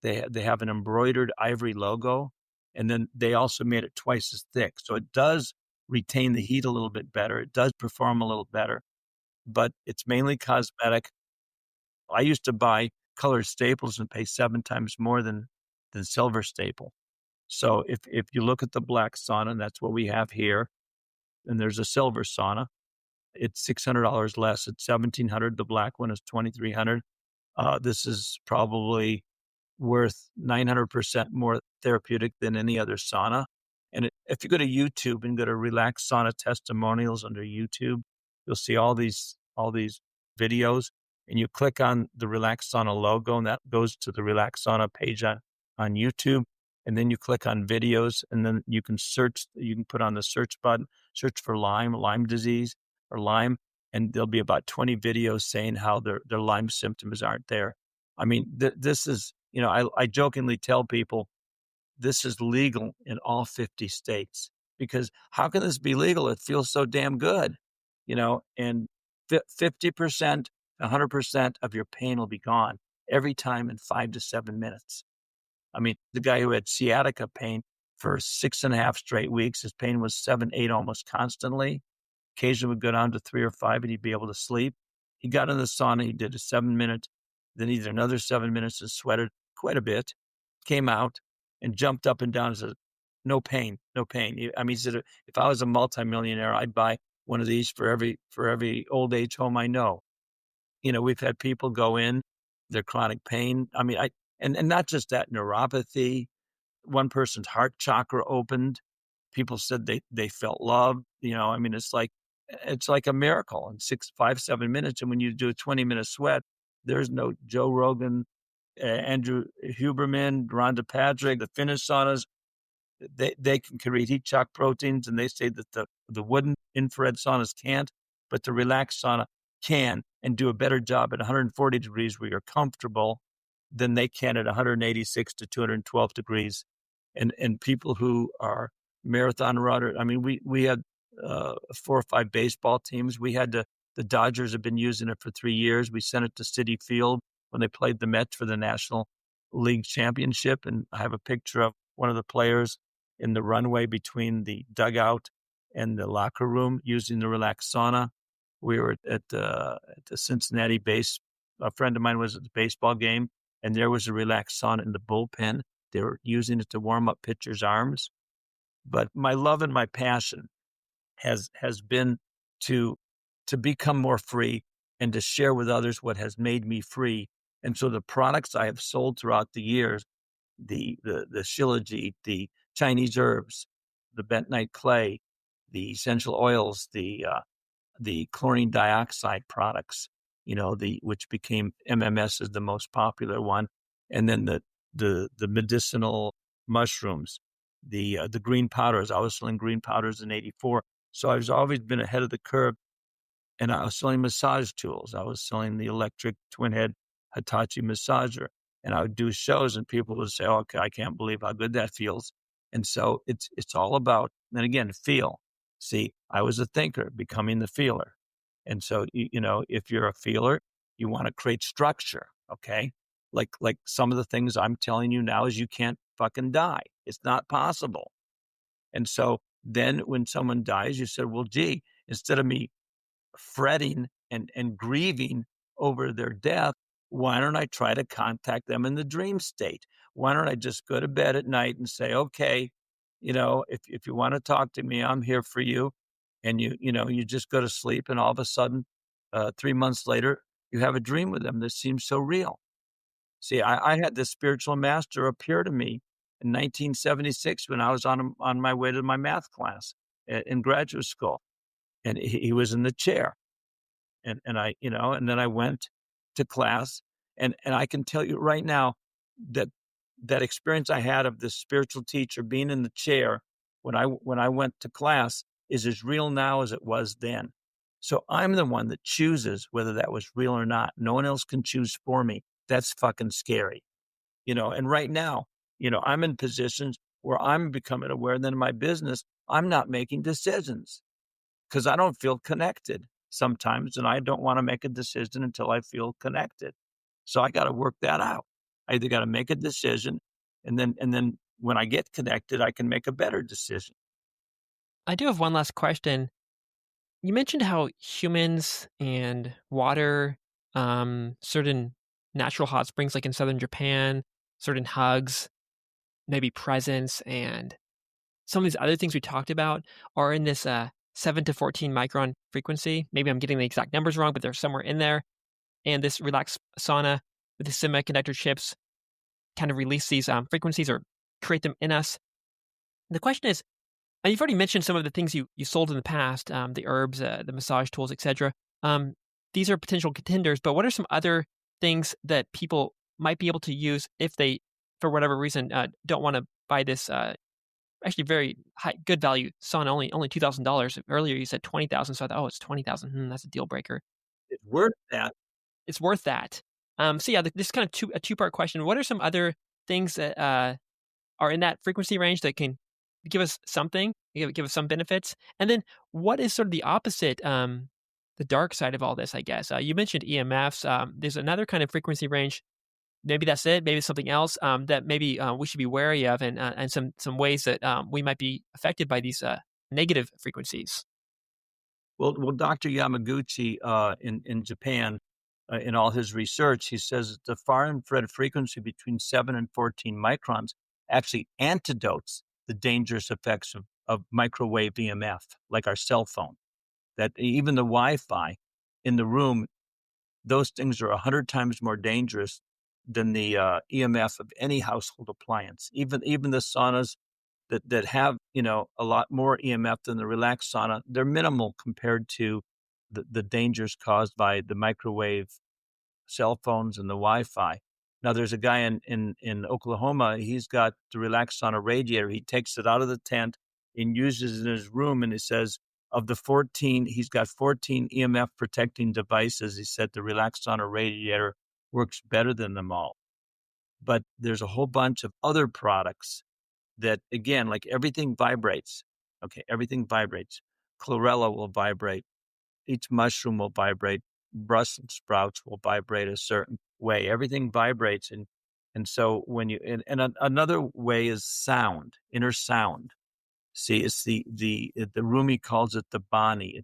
They have an embroidered ivory logo, and then they also made it twice as thick. So it does retain the heat a little bit better. It does perform a little better, but it's mainly cosmetic. I used to buy colored staples and pay 7 times more than silver staple. So if you look at the black sauna, and that's what we have here, and there's a silver sauna, it's $600 less. It's $1,700. The black one is $2,300. This is probably worth 900% more therapeutic than any other sauna. And if you go to YouTube and go to Relax Sauna Testimonials under YouTube, you'll see all these videos, and you click on the Relax Sauna logo, and that goes to the Relax Sauna page on YouTube. And then you click on videos, and then you can put on the search button, search for Lyme disease or Lyme, and there'll be about 20 videos saying how their Lyme symptoms aren't there. I mean, this is, I jokingly tell people this is legal in all 50 states, because how can this be legal? It feels so damn good, and 50%, 100% of your pain will be gone every time in 5 to 7 minutes. I mean, the guy who had sciatica pain for 6.5 straight weeks, his pain was 7, 8 almost constantly. Occasionally would go down to 3 or 5 and he'd be able to sleep. He got in the sauna, he did a 7-minute, then he did another 7 minutes and sweated quite a bit, came out and jumped up and down and said, no pain, no pain. I mean, he said, if I was a multimillionaire, I'd buy one of these for every old age home I know. We've had people go in, their chronic pain. I mean, and not just that, neuropathy. One person's heart chakra opened. People said they felt loved. I mean, it's like a miracle in 6, 5, 7 minutes. And when you do a 20-minute sweat, there's no Joe Rogan, Andrew Huberman, Rhonda Patrick, the Finnish saunas. They can create heat shock proteins, and they say that the wooden infrared saunas can't, but the relaxed sauna can and do a better job at 140 degrees where you're comfortable than they can at 186 to 212 degrees. And people who are marathon runners, I mean, we had 4 or 5 baseball teams. The Dodgers have been using it for 3 years. We sent it to Citi Field when they played the Mets for the National League Championship. And I have a picture of one of the players in the runway between the dugout and the locker room using the relaxed sauna. We were at the Cincinnati base. A friend of mine was at the baseball game, and there was a relaxed sauna in the bullpen. They were using it to warm up pitchers' arms. But my love and my passion has been to become more free and to share with others what has made me free. And so the products I have sold throughout the years, the shilajit, the Chinese herbs, the bentonite clay, the essential oils, the chlorine dioxide products, which became MMS is the most popular one, and then the medicinal mushrooms, the green powders. I was selling green powders in '84, so I've always been ahead of the curve. And I was selling massage tools. I was selling the electric twin head Hitachi massager, and I would do shows, and people would say, "Oh, okay, I can't believe how good that feels." And so it's all about, and again, feel. See, I was a thinker, becoming the feeler. And so, if you're a feeler, you want to create structure, okay? Like some of the things I'm telling you now is you can't fucking die. It's not possible. And so then when someone dies, you said, well, gee, instead of me fretting and grieving over their death, why don't I try to contact them in the dream state? Why don't I just go to bed at night and say, okay, if you want to talk to me, I'm here for you. And you just go to sleep, and all of a sudden, 3 months later, you have a dream with them that seems so real. See, I had this spiritual master appear to me in 1976 when I was on my way to my math class in graduate school, and he was in the chair, and and then I went to class, and I can tell you right now that that experience I had of this spiritual teacher being in the chair when I went to class is as real now as it was then. So I'm the one that chooses whether that was real or not. No one else can choose for me. That's fucking scary. And right now, I'm in positions where I'm becoming aware that in my business, I'm not making decisions because I don't feel connected sometimes. And I don't want to make a decision until I feel connected. So I got to work that out. I either got to make a decision, and then when I get connected, I can make a better decision. I do have one last question. You mentioned how humans and water, certain natural hot springs like in southern Japan, certain hugs, maybe presence, and some of these other things we talked about are in this 7 to 14 micron frequency. Maybe I'm getting the exact numbers wrong, but they're somewhere in there. And this relaxed sauna with the semiconductor chips kind of release these frequencies or create them in us. The question is, you've already mentioned some of the things you sold in the past, the herbs, the massage tools, etc. Um, these are potential contenders, but what are some other things that people might be able to use if they, for whatever reason, don't want to buy this actually very high, good value sauna? Only $2,000. Earlier you said 20,000, so I thought, oh, it's 20,000. That's a deal breaker. It's worth that. It's worth that. So yeah, this is kind of a two-part question. What are some other things that are in that frequency range that can give us something, give us some benefits? And then what is sort of the opposite, the dark side of all this, I guess? You mentioned EMFs. There's another kind of frequency range. Maybe that's it. Maybe it's something else that maybe we should be wary of, and some ways that we might be affected by these negative frequencies. Well, Dr. Yamaguchi in Japan, in all his research, he says that the far infrared frequency between 7 and 14 microns actually antidotes the dangerous effects of microwave EMF, like our cell phone. That even the Wi-Fi in the room, those things are 100 times more dangerous than the EMF of any household appliance. Even the saunas that have, a lot more EMF than the relaxed sauna, they're minimal compared to the dangers caused by the microwave, cell phones, and the Wi-Fi. Now, there's a guy in Oklahoma. He's got the relaxed sauna radiator. He takes it out of the tent and uses it in his room. And he says of the 14, he's got 14 EMF protecting devices. He said the relaxed sauna radiator works better than them all. But there's a whole bunch of other products that, again, like everything vibrates. Okay, everything vibrates. Chlorella will vibrate. Each mushroom will vibrate. Brussels sprouts will vibrate a certain way. Everything vibrates, and so when you another way is sound, inner sound. See, it's the Rumi calls it the bani.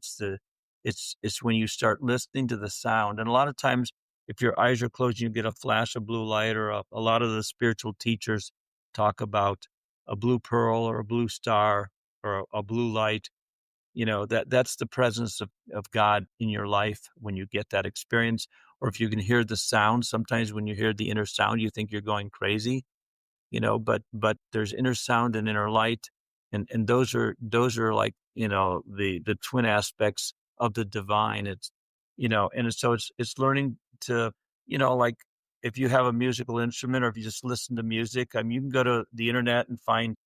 It's when you start listening to the sound, and a lot of times, if your eyes are closed, you get a flash of blue light, or a lot of the spiritual teachers talk about a blue pearl or a blue star or a blue light. That's the presence of God in your life when you get that experience. Or if you can hear the sound, sometimes when you hear the inner sound, you think you're going crazy, but there's inner sound and inner light. And those are like, the twin aspects of the divine. And so it's learning to, like if you have a musical instrument or if you just listen to music, I mean, you can go to the internet and find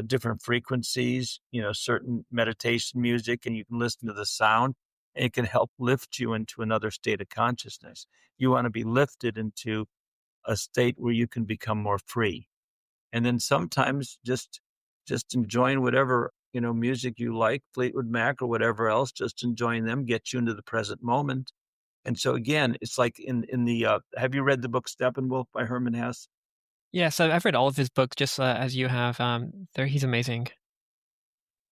different frequencies, certain meditation music, and you can listen to the sound, and it can help lift you into another state of consciousness. You want to be lifted into a state where you can become more free. And then sometimes just enjoying whatever, music you like, Fleetwood Mac or whatever else, just enjoying them gets you into the present moment. And so again, it's like in the have you read the book Steppenwolf by Herman Hesse? Yeah, so I've read all of his books, just as you have. He's amazing.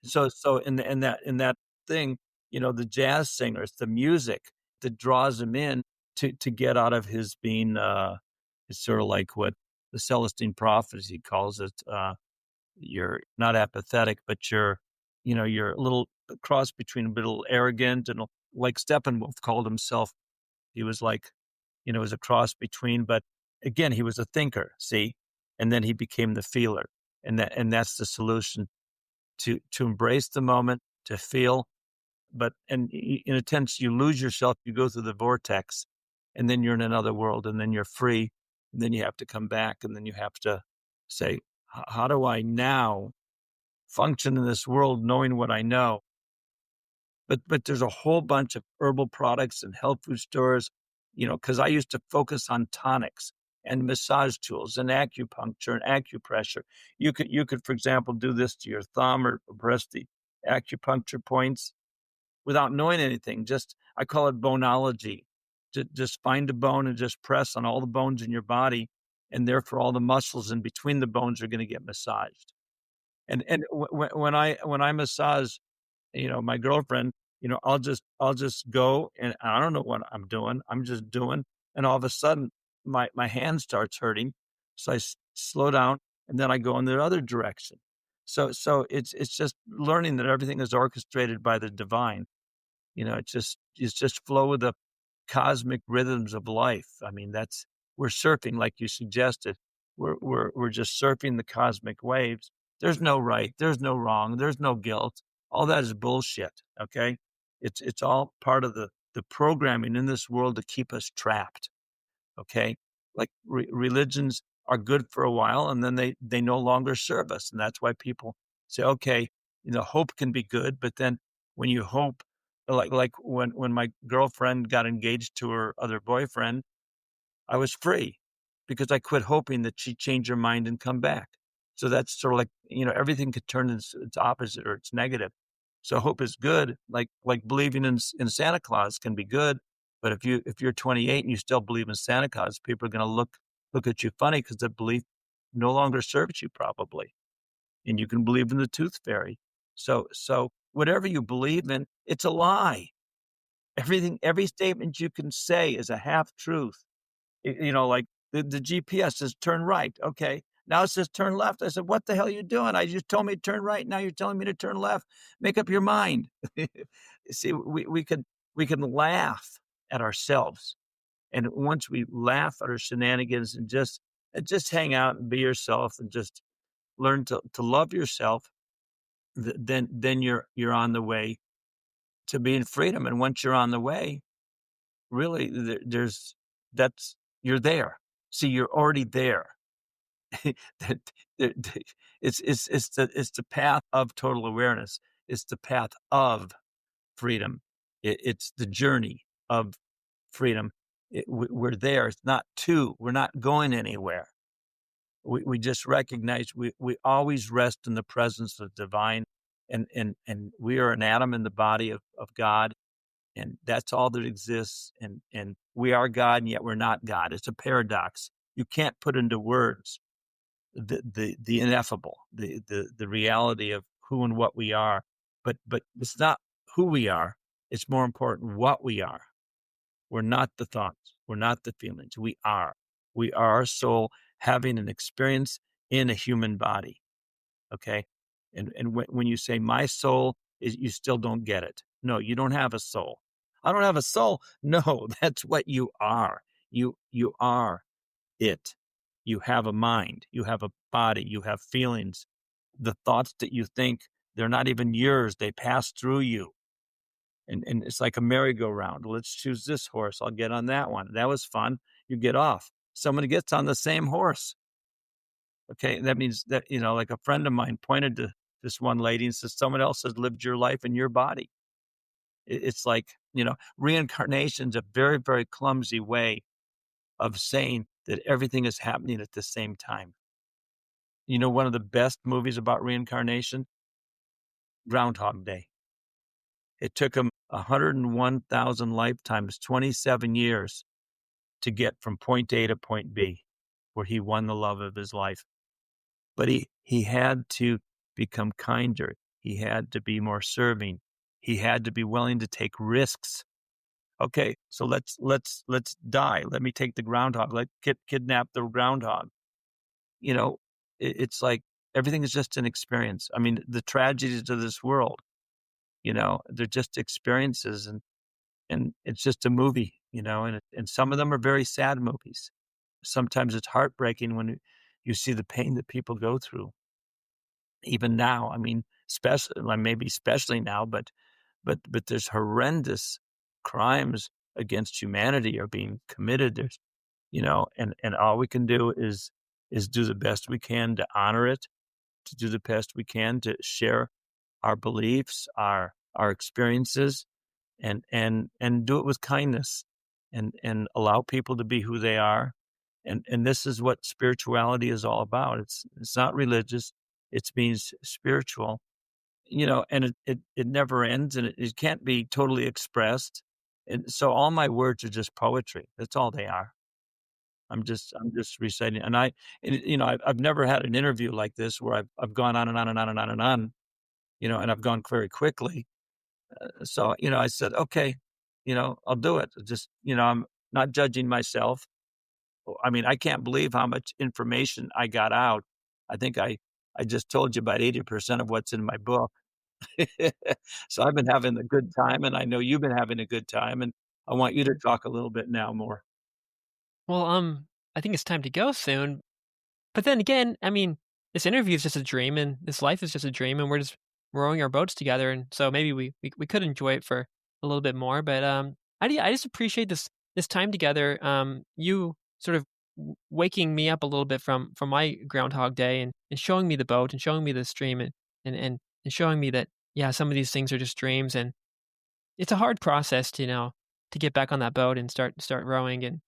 So in that thing, the jazz singers, the music that draws him in to get out of his being, it's sort of like what the Celestine prophets, he calls it, you're not apathetic, but you're a little cross between a little arrogant and like Steppenwolf called himself. He was like, it was a cross between, but again, he was a thinker, see? And then he became the feeler. And that's the solution to embrace the moment, to feel, but in a sense, you lose yourself, you go through the vortex, and then you're in another world, and then you're free, and then you have to come back, and then you have to say, How do I now function in this world knowing what I know?" But there's a whole bunch of herbal products and health food stores, because I used to focus on tonics and massage tools and acupuncture and acupressure. You could, for example, do this to your thumb or press the acupuncture points without knowing anything. Just I call it boneology. Just find a bone and just press on all the bones in your body, and therefore all the muscles in between the bones are going to get massaged. And when I massage, my girlfriend, I'll just go and I don't know what I'm doing. I'm just doing, and all of a sudden my hand starts hurting, so I slow down, and then I go in the other direction. So it's just learning that everything is orchestrated by the divine. It's just flow with the cosmic rhythms of life. I mean, we're surfing like you suggested. We're just surfing the cosmic waves. There's no right, there's no wrong, there's no guilt. All that is bullshit. Okay, it's all part of the programming in this world to keep us trapped. Okay, like religions are good for a while, and then they no longer serve us, and that's why people say, okay, hope can be good, but then when you hope, like when my girlfriend got engaged to her other boyfriend, I was free because I quit hoping that she'd change her mind and come back. So that's sort of like, everything could turn into its opposite or it's negative. So hope is good. Like believing in Santa Claus can be good. But if you're 28 and you still believe in Santa Claus, people are going to look at you funny because the belief no longer serves you probably. And you can believe in the tooth fairy. So whatever you believe in, it's a lie. Every statement you can say is a half truth. Like the GPS says turn right. Okay. Now it says turn left. I said, what the hell are you doing? I just told me to turn right. Now you're telling me to turn left. Make up your mind. See, we can laugh at ourselves. And once we laugh at our shenanigans and just hang out and be yourself and just learn to love yourself, then you're on the way to being freedom. And once you're on the way, really there's that's you're there. See, you're already there. That it's the path of total awareness. It's the path of freedom. It's the journey of freedom. We're there. It's not to. We're not going anywhere. We just recognize we always rest in the presence of divine, and we are an atom in the body of God, and that's all that exists. And we are God, and yet we're not God. It's a paradox. You can't put into words the ineffable, the reality of who and what we are. But it's not who we are. It's more important what we are. We're not the thoughts. We're not the feelings. We are. We are our soul having an experience in a human body. Okay. And when you say my soul is, you still don't get it. No, you don't have a soul. I don't have a soul. No, that's what you are. You are it. You have a mind. You have a body. You have feelings. The thoughts that you think, they're not even yours. They pass through you. And it's like a merry-go-round. Let's choose this horse. I'll get on that one. That was fun. You get off. Someone gets on the same horse. Okay. That means that, like a friend of mine pointed to this one lady and says, someone else has lived your life in your body. It's like, reincarnation's a very, very clumsy way of saying that everything is happening at the same time. One of the best movies about reincarnation, Groundhog Day. It took him 101,000 lifetimes, 27 years to get from point A to point B, where he won the love of his life. But he had to become kinder. He had to be more serving. He had to be willing to take risks. Okay, so let's die. Let me take the groundhog. Let's kidnap the groundhog. you know, it's like everything is just an experience. I mean, the tragedies of this world, they're just experiences, and it's just a movie, and some of them are very sad movies. Sometimes it's heartbreaking when you see the pain that people go through. Even now, I mean, especially like, maybe especially now, but there's horrendous crimes against humanity are being committed. And all we can do is do the best we can to honor it, to do the best we can to share our beliefs, our experiences, and do it with kindness, and allow people to be who they are. And this is what spirituality is all about. It's not religious. It's being spiritual, and it never ends, and it can't be totally expressed. And so all my words are just poetry. That's all they are. I'm just reciting, I've never had an interview like this where I've gone on and on and on and on and on, and I've gone very quickly. So, I said, okay, I'll do it. Just, I'm not judging myself. I mean, I can't believe how much information I got out. I think I just told you about 80% of what's in my book. So I've been having a good time, and I know you've been having a good time, and I want you to talk a little bit now more. Well, I think it's time to go soon. But then again, I mean, this interview is just a dream, and this life is just a dream, and we're just rowing our boats together. And so maybe we could enjoy it for a little bit more. But I just appreciate this time together. You sort of waking me up a little bit from my Groundhog Day, and showing me the boat, and showing me the stream, and showing me that, yeah, some of these things are just dreams, and it's a hard process to, to get back on that boat and start rowing and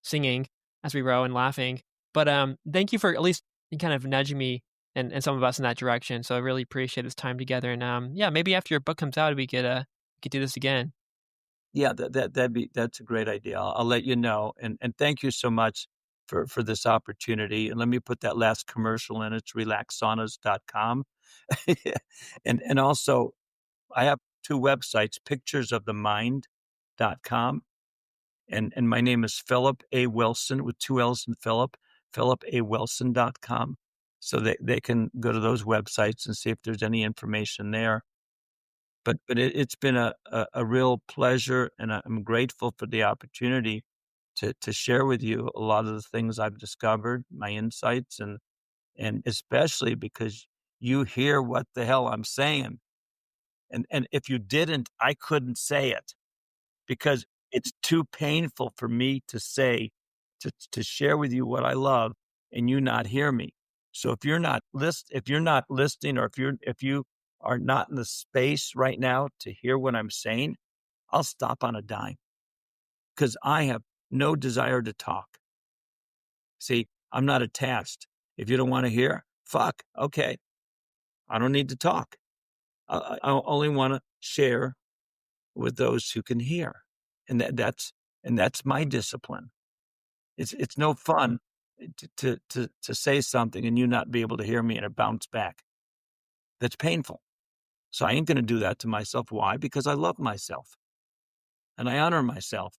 singing as we row and laughing. But, thank you for at least kind of nudging me and some of us in that direction. So I really appreciate this time together. And, yeah, maybe after your book comes out, we could do this again. Yeah, that's a great idea. I'll let you know, and thank you so much for this opportunity. And let me put that last commercial in. It's relaxsaunas.com. And also, I have 2 websites, picturesofthemind.com, and my name is Philip A. Wilson with 2 L's in Philip, philipawilson.com. So they can go to those websites and see if there's any information there. But it's been a real pleasure, and I'm grateful for the opportunity to share with you a lot of the things I've discovered, my insights, and especially because you hear what the hell I'm saying. And if you didn't, I couldn't say it because it's too painful for me to say, to share with you what I love and you not hear me. So if you're not listening, or if you are not in the space right now to hear what I'm saying, I'll stop on a dime because I have no desire to talk. See, I'm not attached. If you don't want to hear, fuck, okay. I don't need to talk. I only want to share with those who can hear. And that's my discipline. It's no fun to say something and you not be able to hear me and it bounce back. That's painful. So I ain't gonna do that to myself. Why? Because I love myself and I honor myself.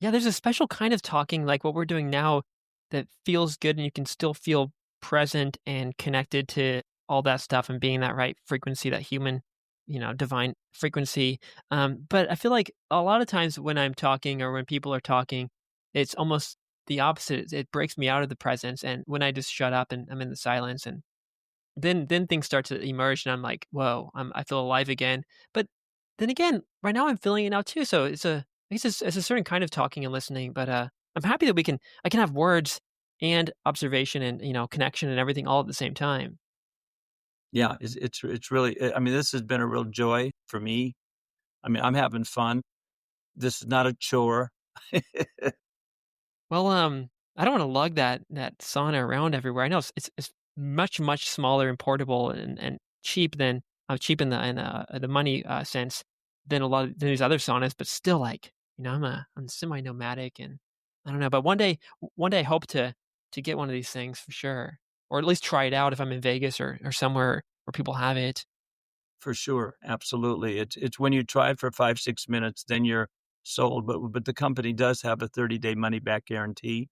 Yeah, there's a special kind of talking like what we're doing now that feels good, and you can still feel present and connected to all that stuff and being that right frequency, that human, divine frequency. But I feel like a lot of times when I'm talking or when people are talking, it's almost the opposite. It breaks me out of the presence. And when I just shut up and I'm in the silence, and then things start to emerge, and I'm like, "Whoa, I feel alive again." But then again, right now I'm feeling it now too, so I guess it's a certain kind of talking and listening, but, I'm happy that I can have words and observation and, connection and everything all at the same time. Yeah, it's really, I mean, this has been a real joy for me. I mean, I'm having fun. This is not a chore. Well, I don't wanna lug that sauna around everywhere. I know it's much, much smaller and portable and cheap than cheap in the money, sense than a lot of than these other saunas, but still, like, I'm semi-nomadic, and I don't know, but one day I hope to get one of these things for sure, or at least try it out if I'm in Vegas or somewhere where people have it. For sure, absolutely. It's when you try it for 5, 6 minutes, then you're sold, but the company does have a 30-day money back guarantee.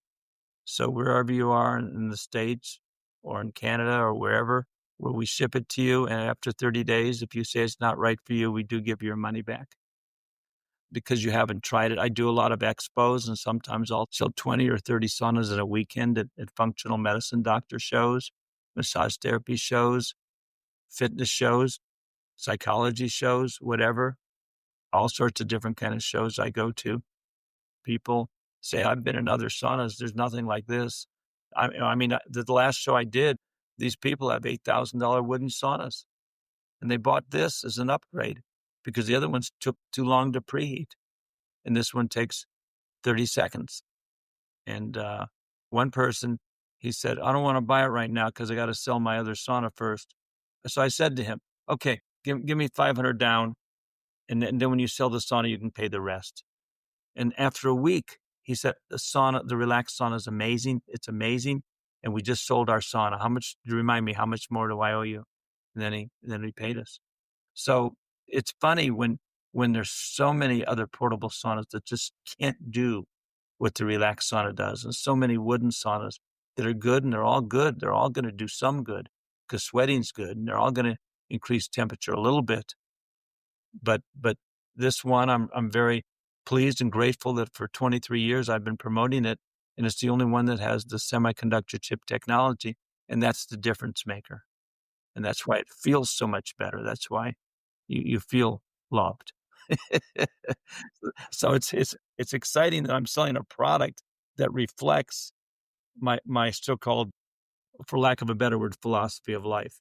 So wherever you are in the States or in Canada or wherever, where we ship it to you, and after 30 days, if you say it's not right for you, we do give you your money back because you haven't tried it. I do a lot of expos, and sometimes I'll sell 20 or 30 saunas in a weekend at functional medicine doctor shows, massage therapy shows, fitness shows, psychology shows, whatever, all sorts of different kind of shows I go to. People say, "I've been in other saunas. There's nothing like this." I mean, the last show I did, these people have $8,000 wooden saunas, and they bought this as an upgrade because the other ones took too long to preheat, and this one takes 30 seconds. And, one person, he said, "I don't wanna buy it right now because I gotta sell my other sauna first." So I said to him, "Okay, give me 500 down, and then when you sell the sauna, you can pay the rest." And after a week, he said, the relaxed sauna is amazing. It's amazing. And we just sold our sauna. How much, remind me, how much more do I owe you?" And then he paid us. So it's funny when there's so many other portable saunas that just can't do what the relaxed sauna does. And so many wooden saunas that are good, and they're all good. They're all going to do some good because sweating's good, and they're all going to increase temperature a little bit. But this one, I'm very pleased and grateful that for 23 years I've been promoting it, and it's the only one that has the semiconductor chip technology, and that's the difference maker. And that's why it feels so much better. That's why you feel loved. So it's exciting that I'm selling a product that reflects my so-called, for lack of a better word, philosophy of life.